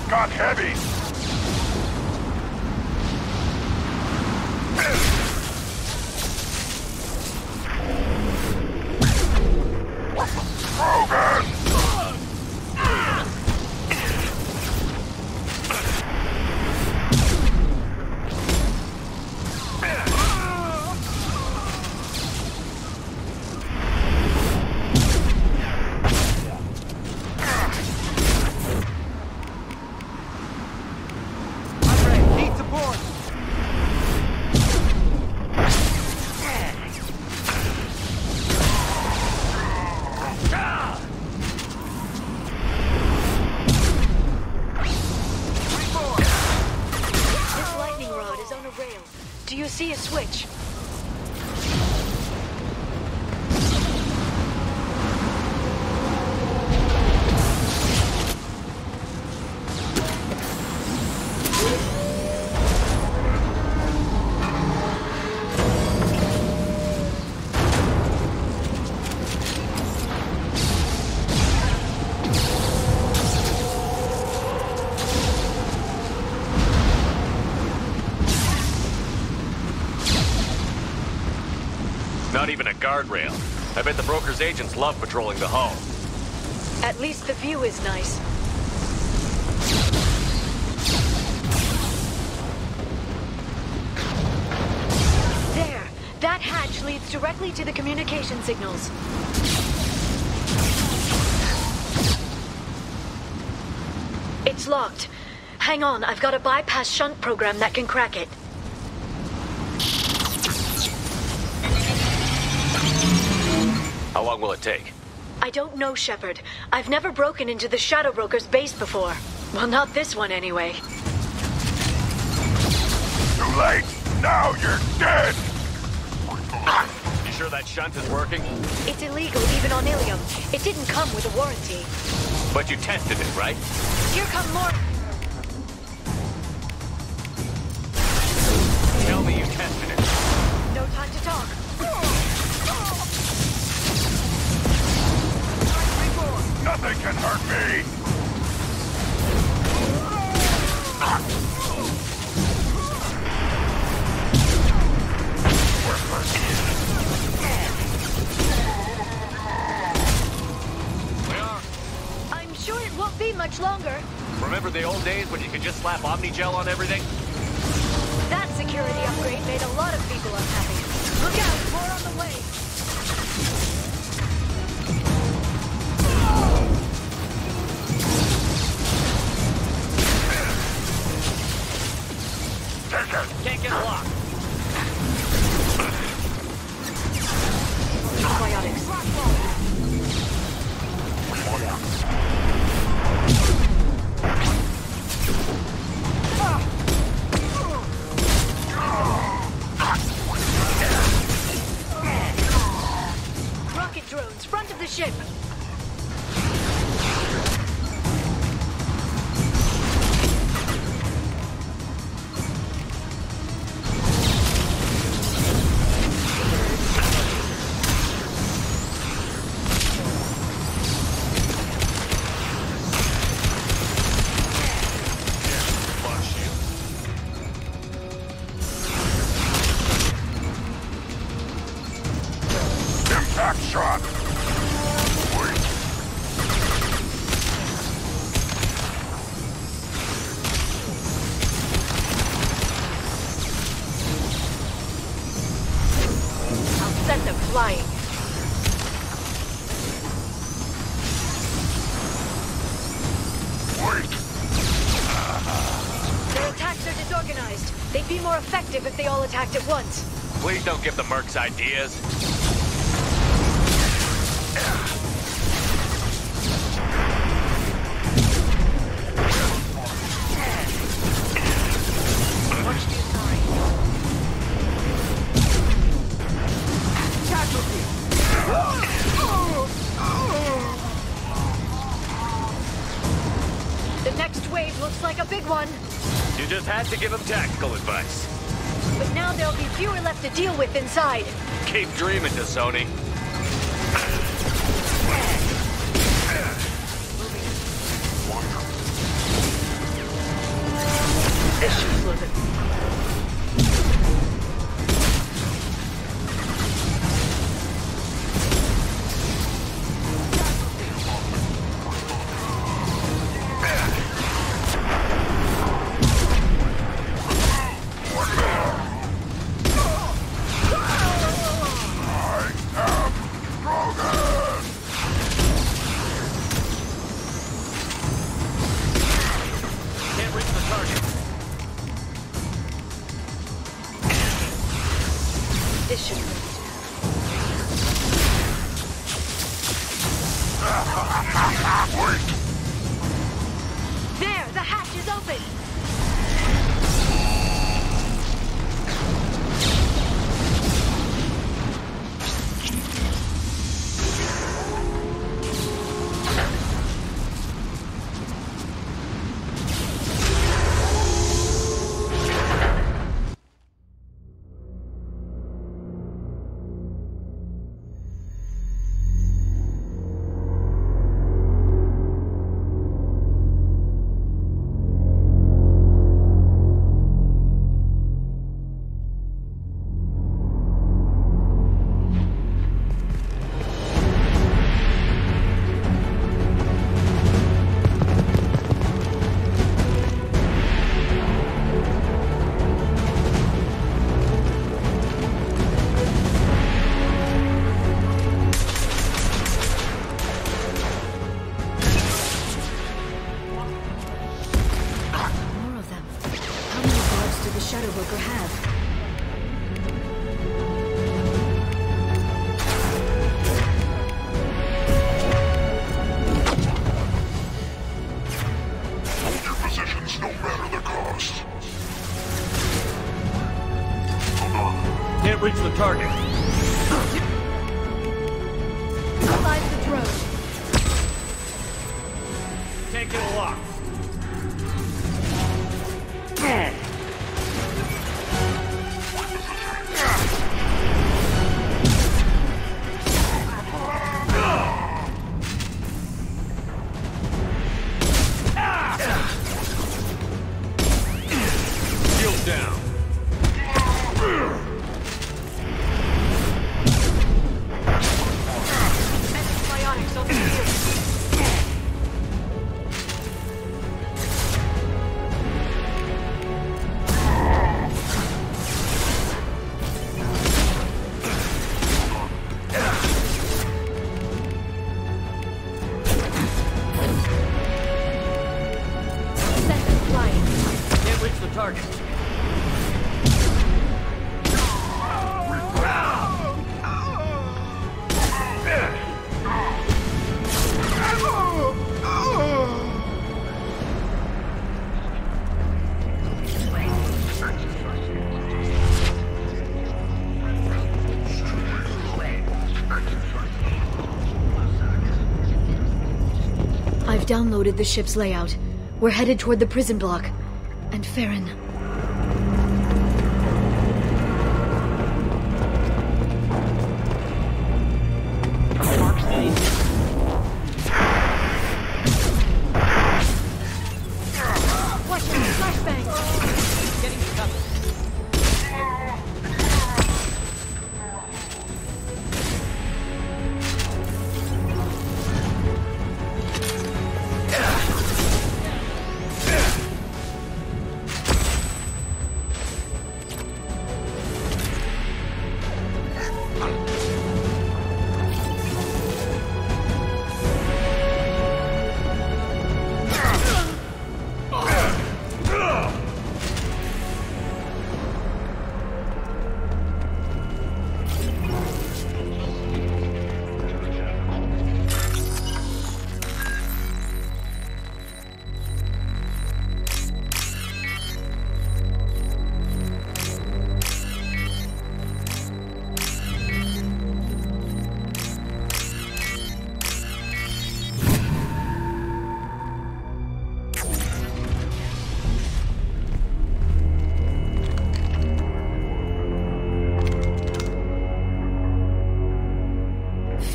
S22: got heavy.
S18: Do you see a switch?
S1: Not even a guardrail. I bet the broker's agents love patrolling the hull.
S18: At least the view is nice. There! That hatch leads directly to the communication signals. It's locked. Hang on, I've got a bypass shunt program that can crack it.
S1: How long will it take?
S18: I don't know, Shepard. I've never broken into the Shadowbroker's base before. Well, not this one anyway.
S22: Too late! Now you're dead!
S1: You sure that shunt is working?
S18: It's illegal even on Ilium. It didn't come with a warranty.
S1: But you tested it, right?
S18: Here come more...
S1: Tell me you tested it.
S18: No time to talk.
S22: Nothing can hurt me!
S18: I'm sure it won't be much longer.
S1: Remember the old days when you could just slap Omnigel on everything?
S18: That security upgrade made a lot of people unhappy. Look out, more on the way.
S1: Can't get locked.
S18: Antibiotics. Rocket drones, front of the ship.
S22: Impact shot! Wait.
S18: I'll send them flying.
S22: Wait.
S18: Their attacks are disorganized. They'd be more effective if they all attacked at once.
S1: Please don't give the mercs ideas.
S18: The next wave looks like a big one.
S1: You just had to give him tactical advice.
S18: But now there'll be fewer left to deal with inside.
S1: Keep dreaming, Sony.
S18: Issues with it.
S22: I am
S18: Shadowbroker have?
S22: Hold your positions no matter the cost.
S1: Can't reach the target.
S18: Live the drone.
S1: Take it aloft. Shield down. Can't reach the target.
S18: I've downloaded the ship's layout. We're headed toward the prison block. And Farron. Watch out, flashbang! Getting covered.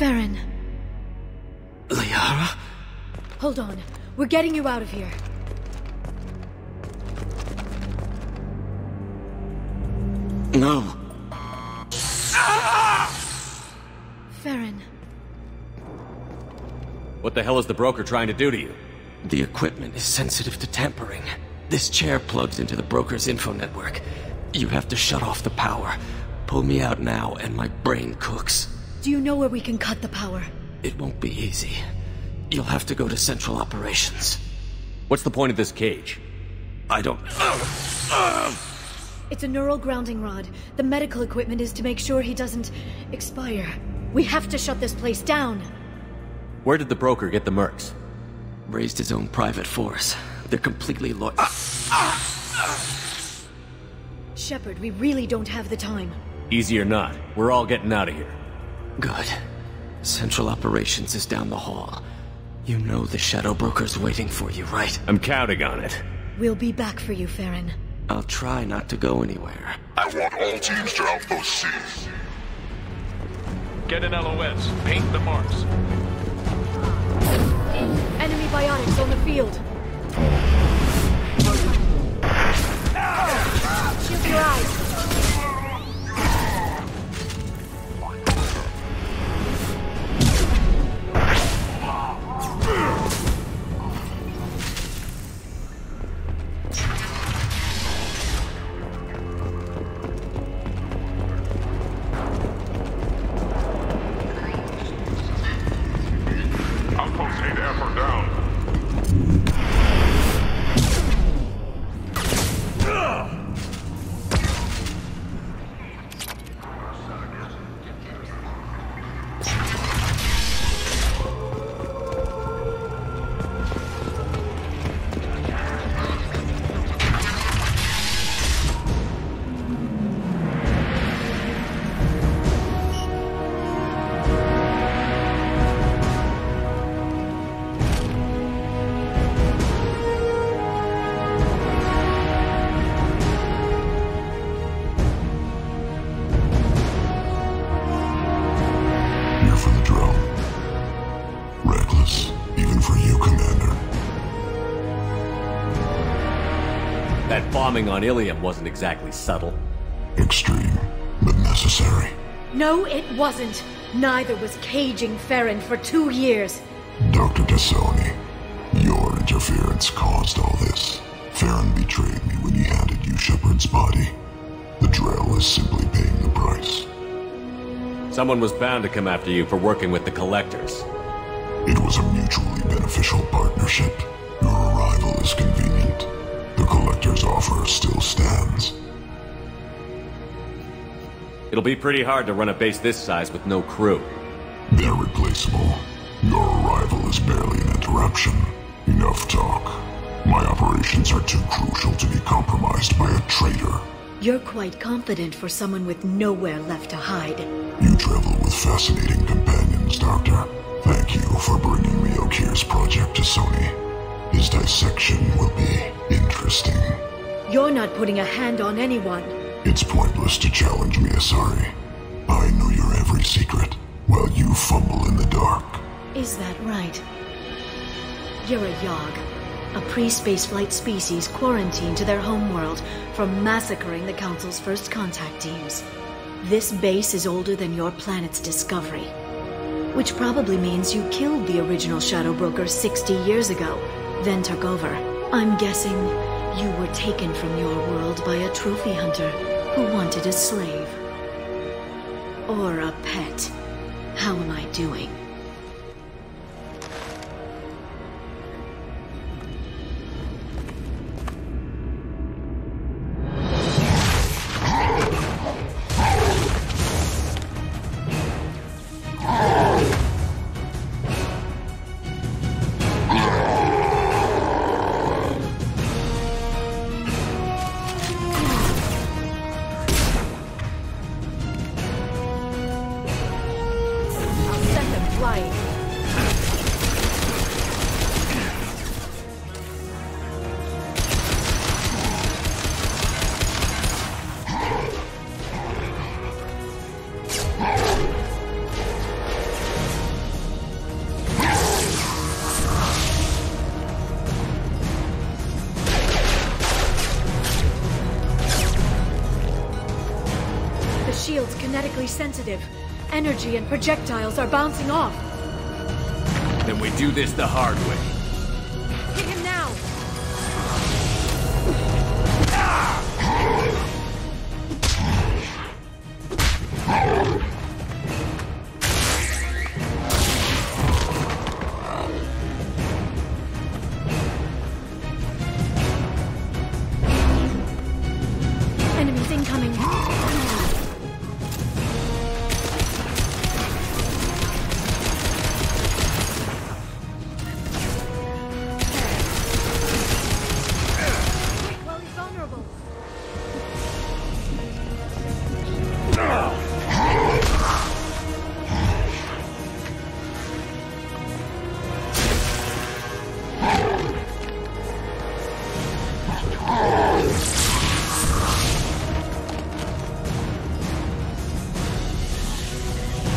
S18: Farron.
S6: Liara?
S18: Hold on. We're getting you out of here.
S6: No.
S18: Farron.
S1: What the hell is the broker trying to do to you?
S6: The equipment is sensitive to tampering. This chair plugs into the broker's info network. You have to shut off the power. Pull me out now and my brain cooks.
S18: Do you know where we can cut the power?
S6: It won't be easy. You'll have to go to Central Operations.
S1: What's the point of this cage?
S6: I don't...
S18: It's a neural grounding rod. The medical equipment is to make sure he doesn't expire. We have to shut this place down.
S1: Where did the broker get the mercs?
S6: Raised his own private force. They're completely loyal.
S18: Shepard, we really don't have the time.
S1: Easy or not, we're all getting out of here.
S6: Good. Central Operations is down the hall. You know the Shadowbroker's waiting for you, right?
S1: I'm counting on it.
S18: We'll be back for you, Farron.
S6: I'll try not to go anywhere.
S22: I want all teams to Outpost C.
S21: Get an LOS. Paint the marks.
S18: Enemy biotics on the field. Shield your eyes.
S21: Outpost 8F are down.
S1: That bombing on Ilium wasn't exactly subtle.
S22: Extreme, but necessary.
S18: No, it wasn't. Neither was caging Farron for 2 years.
S22: Dr. Tassoni, your interference caused all this. Farron betrayed me when he handed you Shepard's body. The Drell is simply paying the price.
S1: Someone was bound to come after you for working with the Collectors.
S22: It was a mutually beneficial partnership. Your arrival is convenient. The Collector's offer still stands.
S1: It'll be pretty hard to run a base this size with no crew.
S22: They're replaceable. Your arrival is barely an interruption. Enough talk. My operations are too crucial to be compromised by a traitor.
S18: You're quite confident for someone with nowhere left to hide.
S22: You travel with fascinating companions, Doctor. Thank you for bringing me Okir's project to Sony. His dissection will be interesting.
S18: You're not putting a hand on anyone.
S22: It's pointless to challenge me, Asari. I know your every secret, while you fumble in the dark.
S18: Is that right? You're a Yogg, a pre-spaceflight species quarantined to their homeworld from massacring the Council's first contact teams. This base is older than your planet's discovery, which probably means you killed the original Shadowbroker 60 years ago, then took over. I'm guessing you were taken from your world by a trophy hunter who wanted a slave. Or a pet. How am I doing? Shield's kinetically sensitive. Energy and projectiles are bouncing off.
S1: Then we do this the hard way.
S18: Hit him now! Enemies incoming.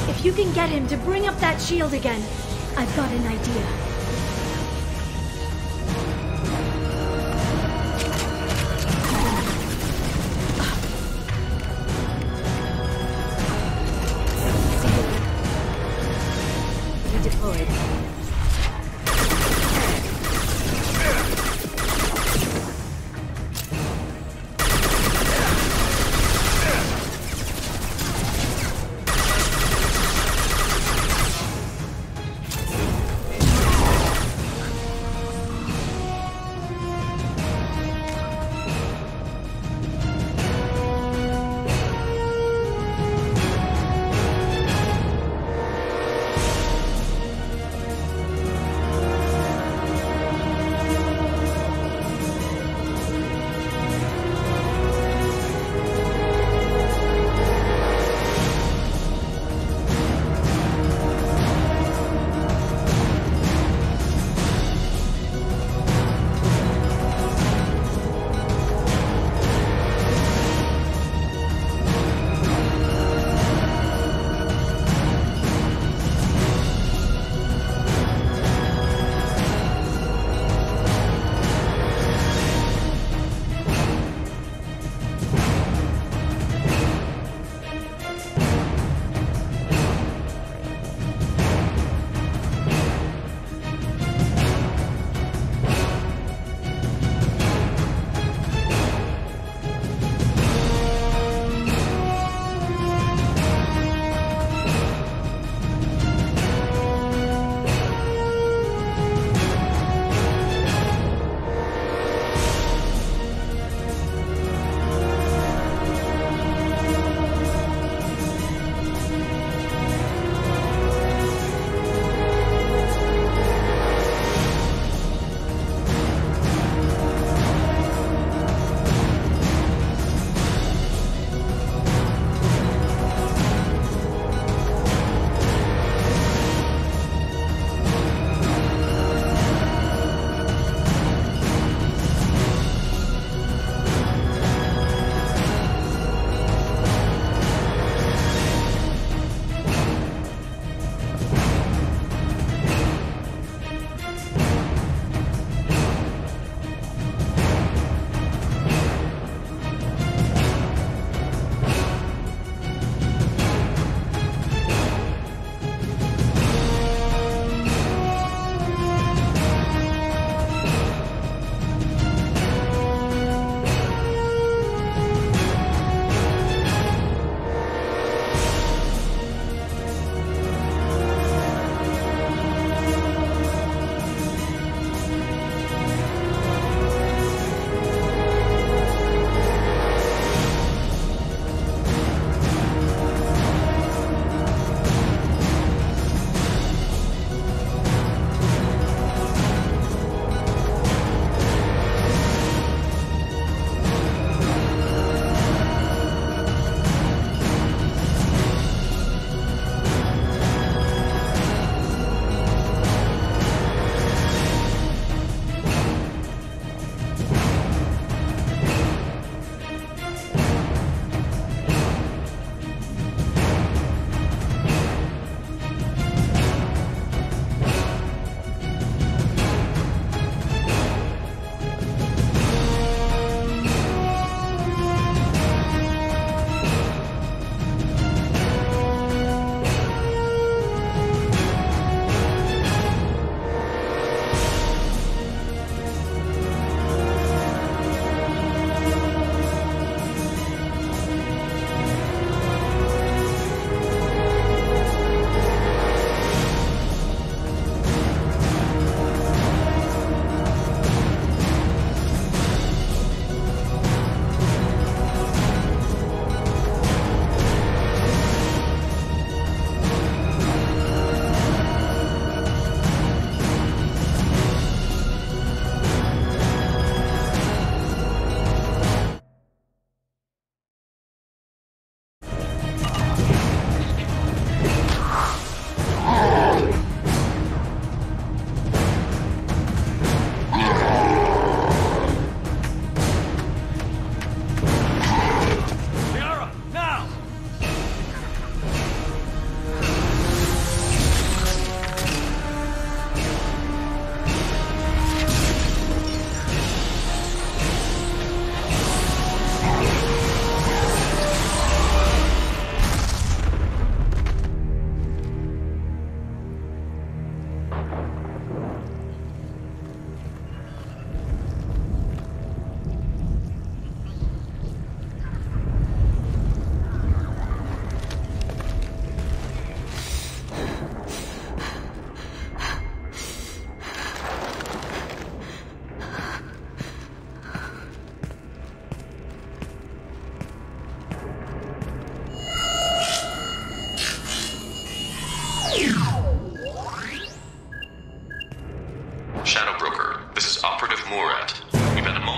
S18: If you can get him to bring up that shield again, I've got an idea. Redeployed.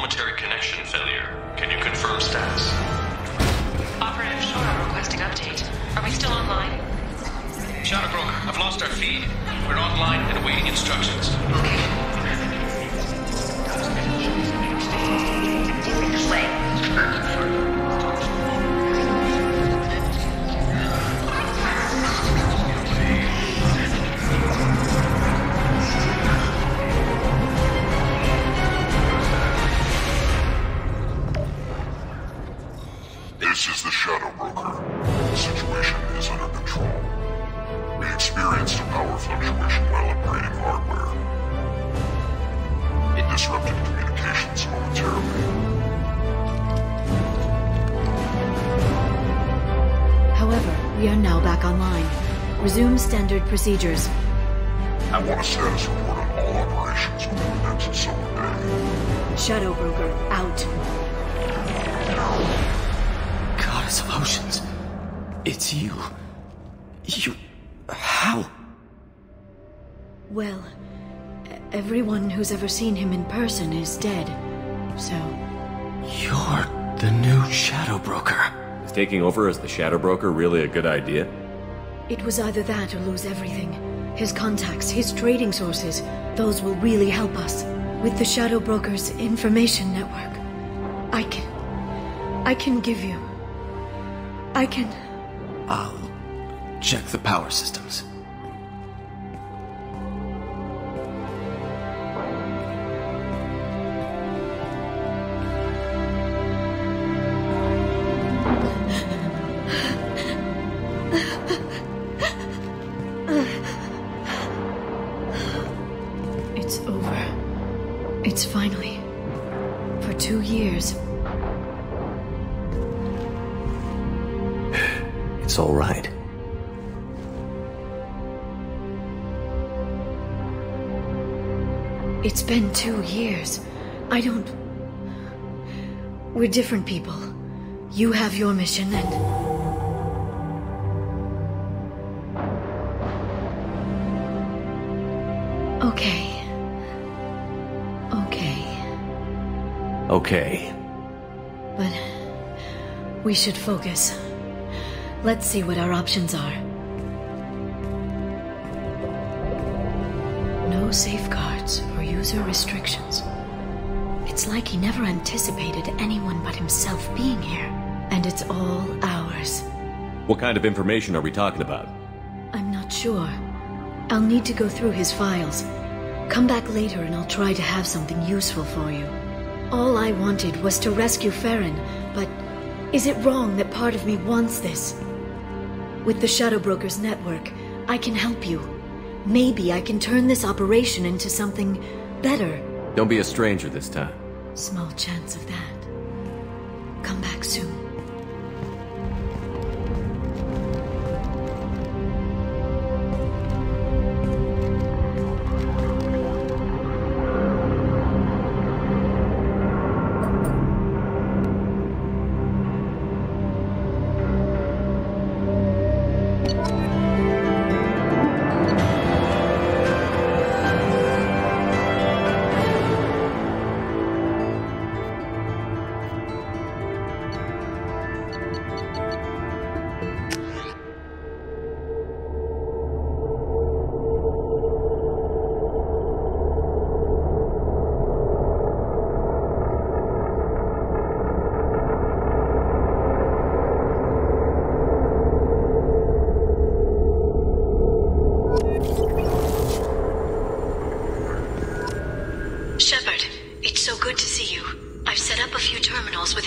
S21: momentary connection failure. Can you confirm status?
S7: Operative Shore requesting update. Are we still online?
S12: Shadowbroker, I've lost our feed. We're online and awaiting instructions.
S22: This is the Shadowbroker. The situation is under control. We experienced a power fluctuation while upgrading hardware. It disrupted communications momentarily.
S18: However, we are now back online. Resume standard procedures.
S22: I want a status report on all operations within the next solar day.
S18: Shadowbroker, out.
S6: Goddess of Oceans. It's you. How?
S18: Well, everyone who's ever seen him in person is dead, so...
S6: You're the new Shadowbroker.
S1: Is taking over as the Shadowbroker really a good idea?
S18: It was either that or lose everything. His contacts, his trading sources, those will really help us. With the Shadowbroker's information network, I can give you...
S6: I'll check the power systems.
S18: It's over. It's finally. For 2 years.
S1: It's all right.
S18: It's been 2 years. We're different people. You have your mission and...
S1: Okay.
S18: But we should focus. Let's see what our options are. No safeguards or user restrictions. It's like he never anticipated anyone but himself being here. And it's all ours.
S1: What kind of information are we talking about?
S18: I'm not sure. I'll need to go through his files. Come back later and I'll try to have something useful for you. All I wanted was to rescue Farron, but is it wrong that part of me wants this? With the Shadowbroker's network, I can help you. Maybe I can turn this operation into something better.
S1: Don't be a stranger this time.
S18: Small chance of that. Come back soon.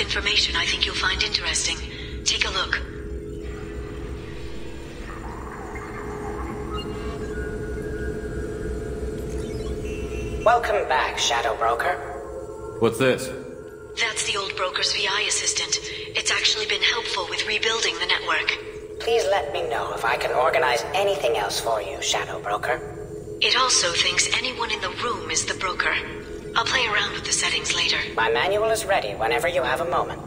S18: Information I think you'll find interesting. Take a look.
S11: Welcome back, Shadowbroker.
S1: What's this?
S18: That's the old broker's VI assistant. It's actually been helpful with rebuilding the network.
S11: Please let me know if I can organize anything else for you, Shadowbroker.
S18: It also thinks anyone in the room is the broker. I'll play around with the settings later.
S11: My manual is ready whenever you have a moment.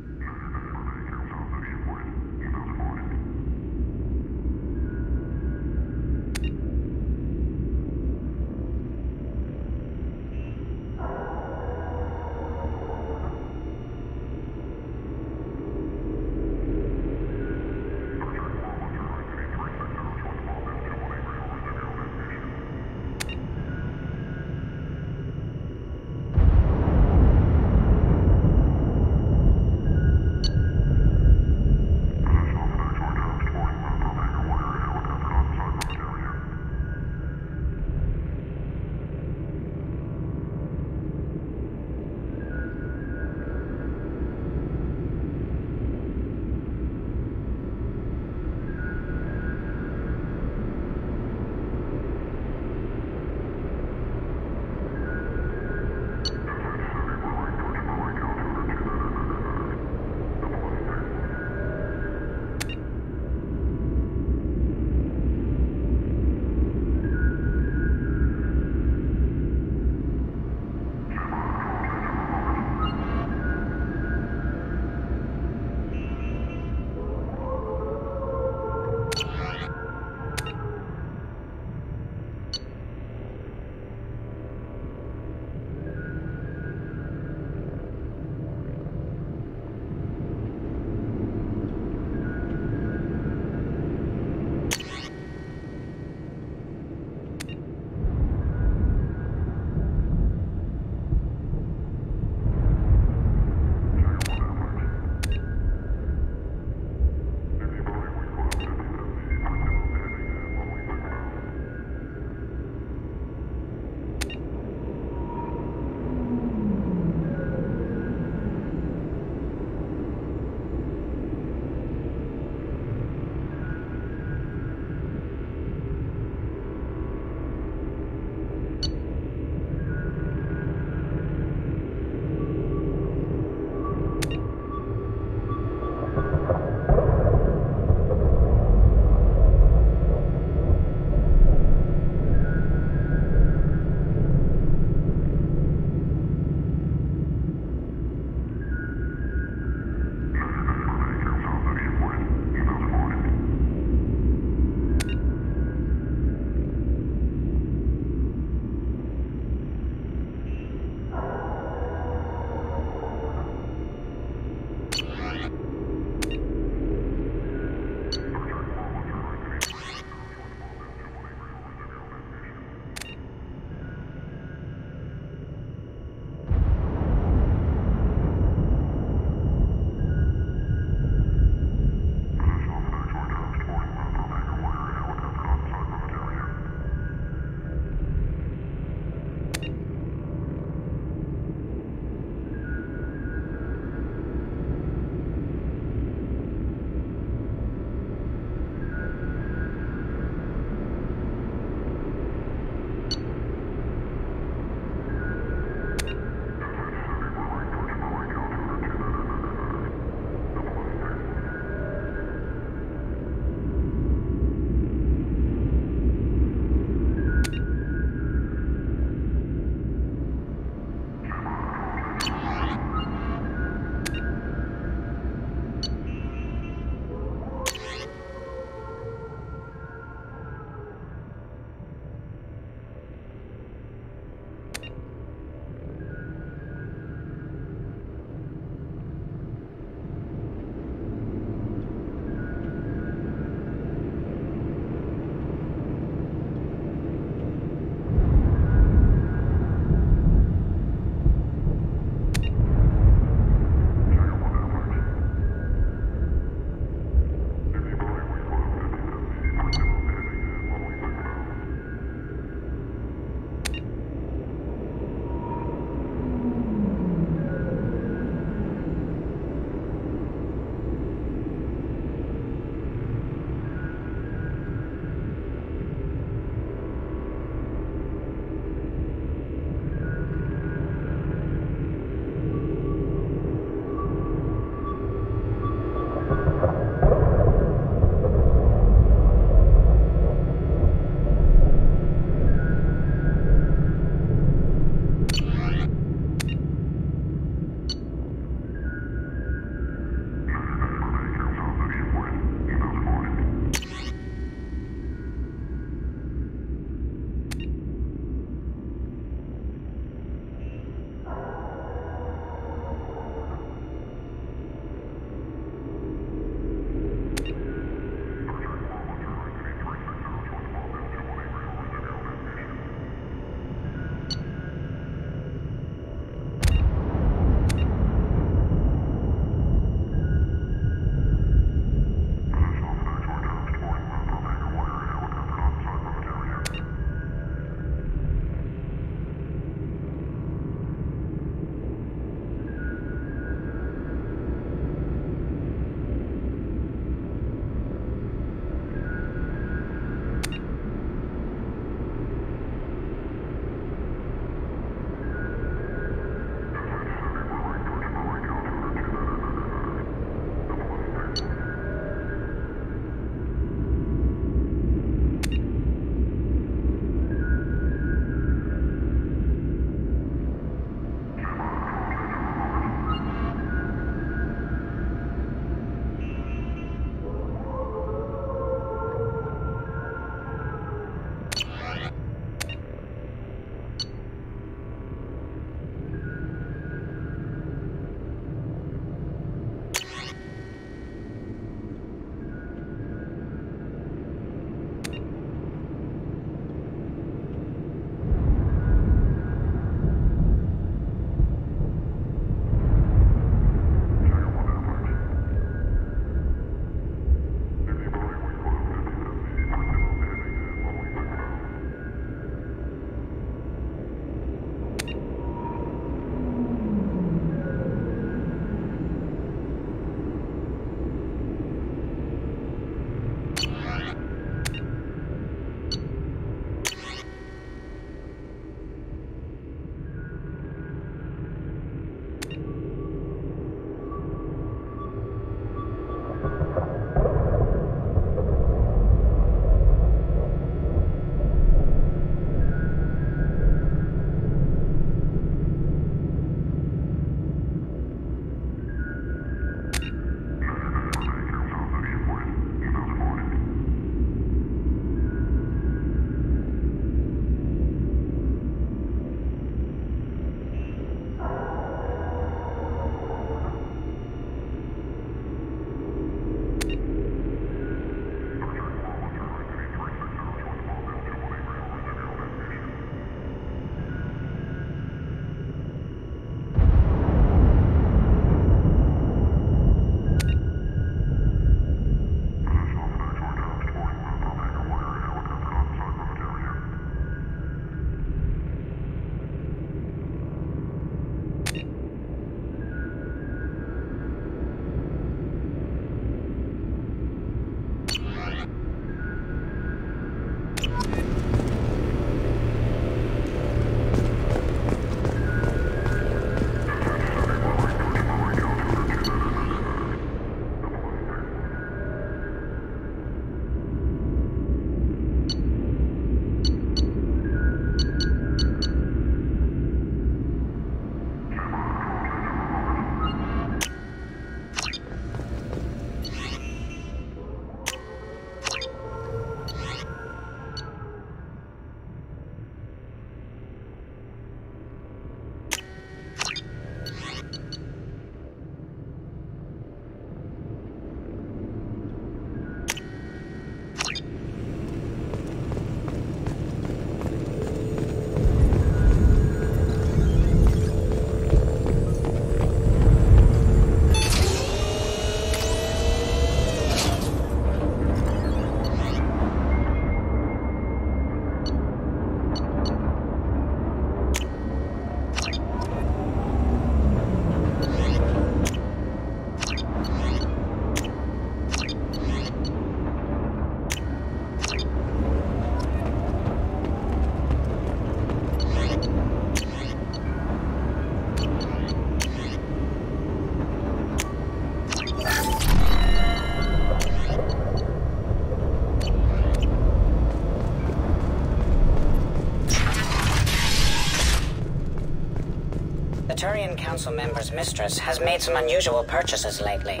S11: council member's mistress has made some unusual purchases lately.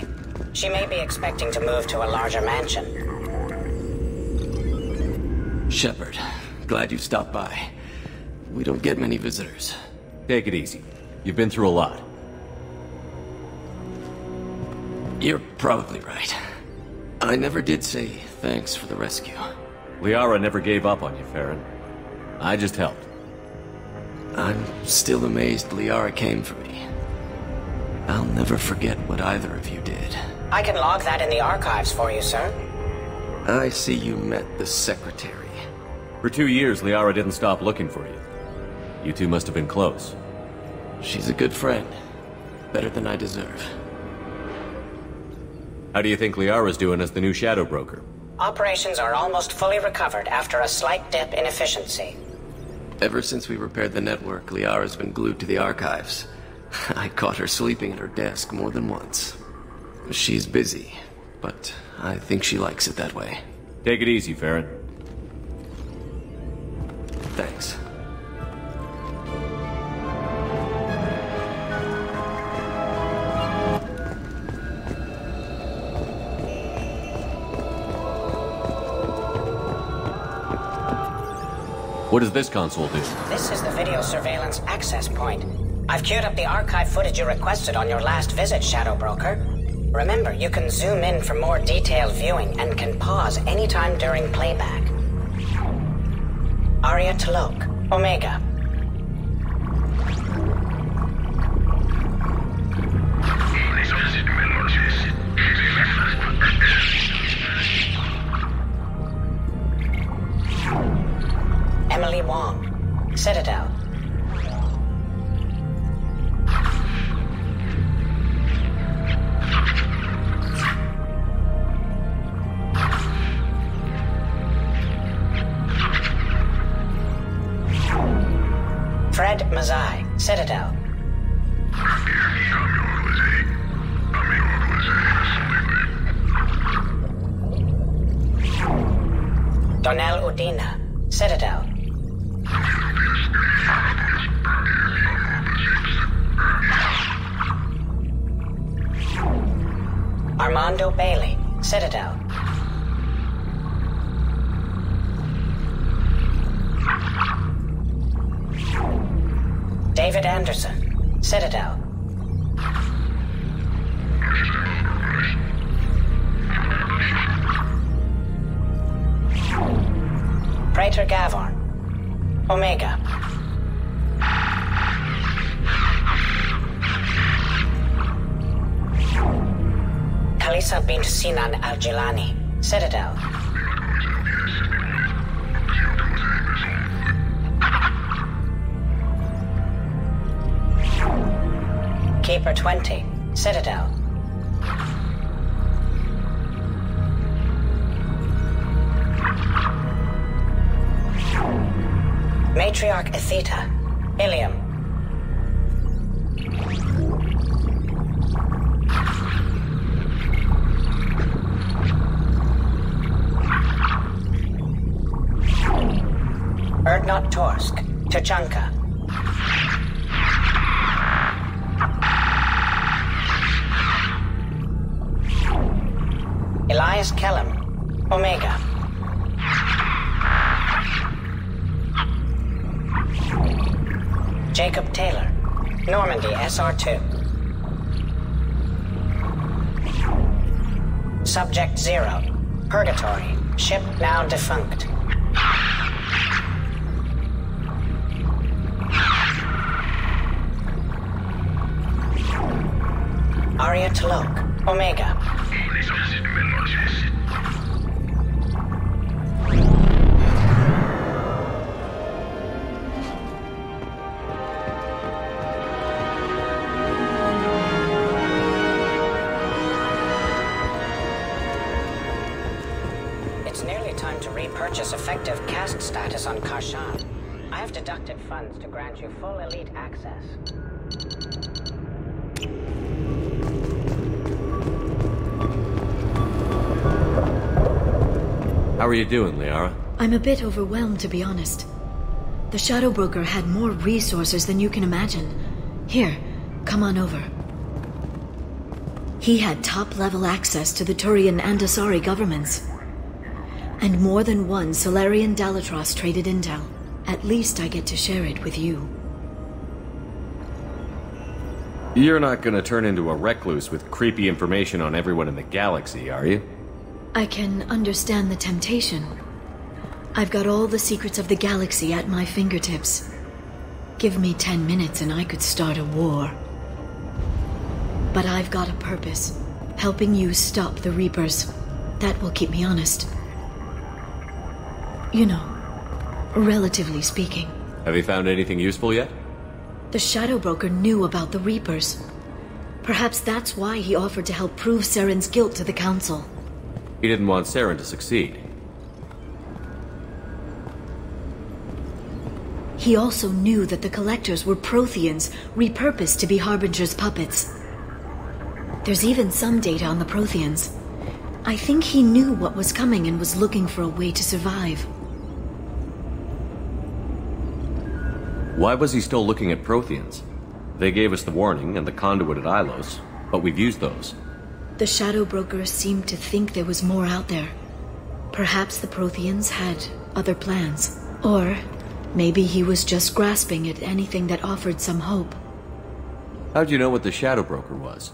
S11: She may be expecting to move to a larger mansion.
S1: Shepard, glad you stopped by. We don't get many visitors. Take it easy. You've been through a lot. You're probably right. I never did say thanks for the rescue. Liara never gave up on you, Farron. I just helped. I'm still amazed Liara came for me. I'll never forget what either of you did.
S11: I can log that in the archives for you, sir.
S1: I see you met the secretary. For 2 years, Liara didn't stop looking for you. You two must have been close. She's a good friend. Better than I deserve. How do you think Liara's doing as the new Shadowbroker?
S11: Operations are almost fully recovered after a slight dip in efficiency.
S1: Ever since we repaired the network, Liara's been glued to the archives. I caught her sleeping at her desk more than once. She's busy, but I think she likes it that way. Take it easy, Farron. Thanks. What does this console do?
S11: This is the video surveillance access point. I've queued up the archive footage you requested on your last visit, Shadowbroker. Remember, you can zoom in for more detailed viewing and can pause anytime during playback. Aria Talok, Omega. Emily Wong, Citadel. Fred Mazai, Citadel. Donnell Udina, Citadel. Armando Bailey, Citadel. David Anderson, Citadel. Praetor Gavorn, Omega. Khalisa bint Sinan Al-Jilani, Citadel. Keeper 20, Citadel. Matriarch Atheta, Ilium. Erdnot Torsk, Tuchanka. Elias Kellum, Omega. Jacob Taylor, Normandy SR2. Subject 0, Purgatory, ship now defunct. Aria Talok, Omega. It's nearly time to repurchase effective caste status on Karshan. I have deducted funds to grant you full elite access.
S1: How are you doing, Liara?
S18: I'm a bit overwhelmed, to be honest. The Shadowbroker had more resources than you can imagine. Here, come on over. He had top-level access to the Turian and Asari governments. And more than one Solarian Dalatros traded intel. At least I get to share it with you.
S1: You're not gonna turn into a recluse with creepy information on everyone in the galaxy, are you?
S18: I can understand the temptation. I've got all the secrets of the galaxy at my fingertips. Give me 10 minutes and I could start a war. But I've got a purpose. Helping you stop the Reapers. That will keep me honest. You know, relatively speaking.
S1: Have you found anything useful yet?
S18: The Shadowbroker knew about the Reapers. Perhaps that's why he offered to help prove Saren's guilt to the Council.
S1: He didn't want Saren to succeed.
S18: He also knew that the Collectors were Protheans, repurposed to be Harbinger's puppets. There's even some data on the Protheans. I think he knew what was coming and was looking for a way to survive.
S1: Why was he still looking at Protheans? They gave us the warning and the conduit at Ilos, but we've used those.
S18: The Shadowbroker seemed to think there was more out there. Perhaps the Protheans had other plans. Or maybe he was just grasping at anything that offered some hope.
S1: How'd you know what the Shadowbroker was?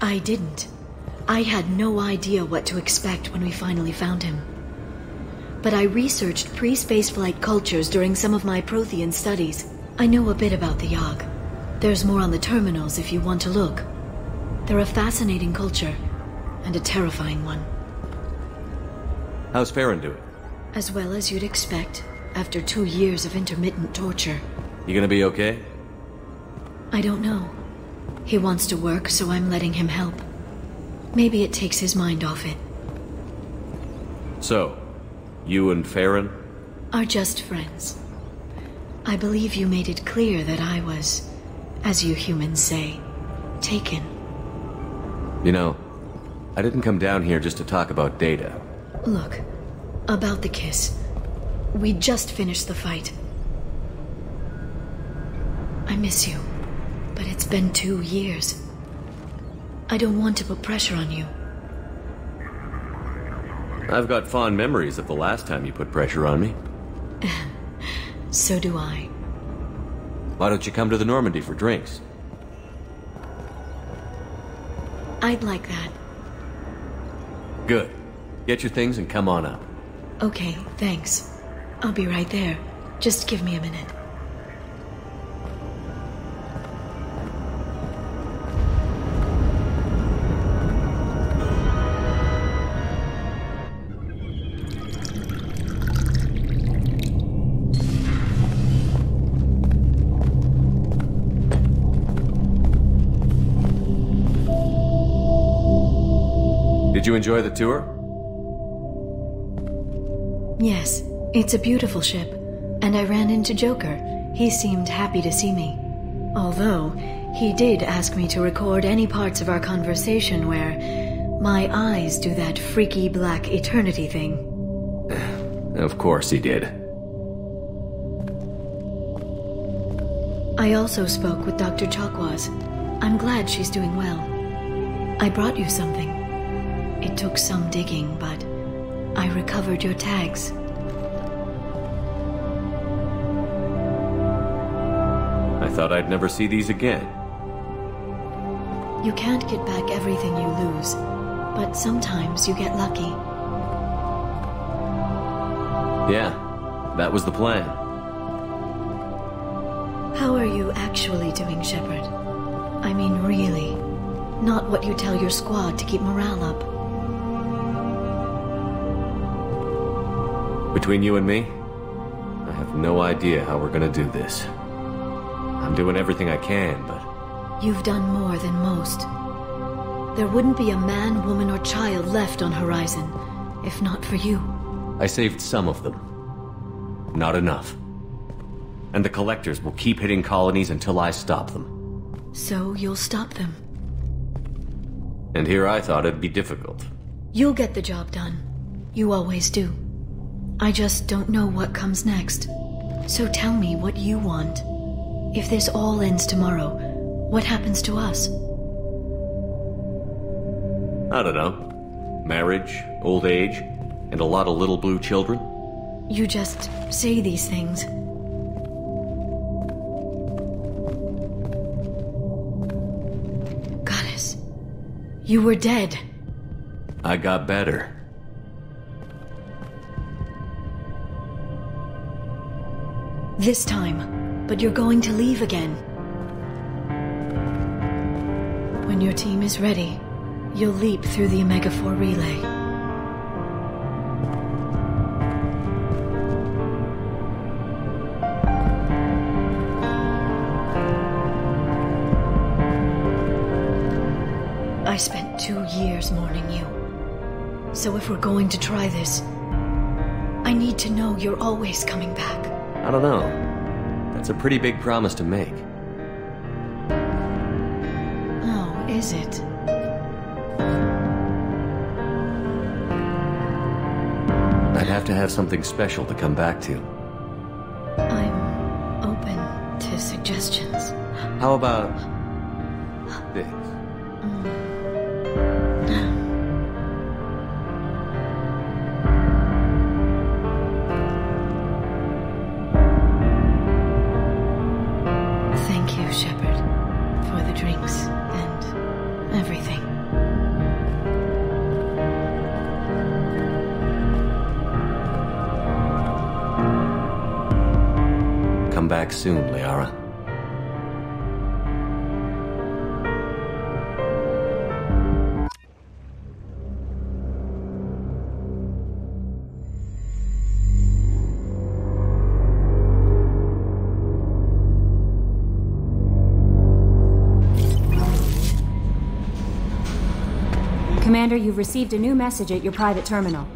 S18: I didn't. I had no idea what to expect when we finally found him. But I researched pre-spaceflight cultures during some of my Prothean studies. I know a bit about the Yogg. There's more on the terminals if you want to look. They're a fascinating culture, and a terrifying one.
S1: How's Farron doing?
S18: As well as you'd expect, after 2 years of intermittent torture.
S1: You gonna be okay?
S18: I don't know. He wants to work, so I'm letting him help. Maybe it takes his mind off it.
S1: So, you and Farron?
S18: Are just friends. I believe you made it clear that I was, as you humans say, taken.
S1: You know, I didn't come down here just to talk about Data.
S18: Look, about the kiss. We just finished the fight. I miss you, but it's been 2 years. I don't want to put pressure on you.
S1: I've got fond memories of the last time you put pressure on me.
S18: So do I.
S1: Why don't you come to the Normandy for drinks?
S18: I'd like that.
S1: Good. Get your things and come on up.
S18: Okay, thanks. I'll be right there. Just give me a minute.
S1: Did you enjoy the tour?
S18: Yes, it's a beautiful ship. And I ran into Joker. He seemed happy to see me. Although, he did ask me to record any parts of our conversation where my eyes do that freaky black eternity thing.
S1: Of course he did.
S18: I also spoke with Dr. Chakwas. I'm glad she's doing well. I brought you something. It took some digging, but I recovered your tags.
S1: I thought I'd never see these again.
S18: You can't get back everything you lose, but sometimes you get lucky.
S1: Yeah, that was the plan.
S18: How are you actually doing, Shepard? I mean, really. Not what you tell your squad to keep morale up.
S1: Between you and me, I have no idea how we're gonna do this. I'm doing everything I can, but...
S18: You've done more than most. There wouldn't be a man, woman, or child left on Horizon, if not for you.
S1: I saved some of them. Not enough. And the Collectors will keep hitting colonies until I stop them.
S18: So you'll stop them.
S1: And here I thought it'd be difficult.
S18: You'll get the job done. You always do. I just don't know what comes next. So tell me what you want. If this all ends tomorrow, What happens to us?
S1: I don't know. Marriage, old age, and a lot of little blue children.
S18: You just say these things. Goddess, you were dead.
S1: I got better.
S18: This time, but you're going to leave again. When your team is ready, you'll leap through the Omega-4 relay. I spent 2 years mourning you. So if we're going to try this, I need to know you're always coming back.
S1: I don't know. That's a pretty big promise to make.
S18: Oh, is it?
S1: I'd have to have something special to come back to.
S18: I'm open to suggestions.
S1: How about this?
S18: Thank you, Shepard, for the drinks and everything.
S1: Come back soon, Liara.
S14: Commander, you've received a new message at your private terminal.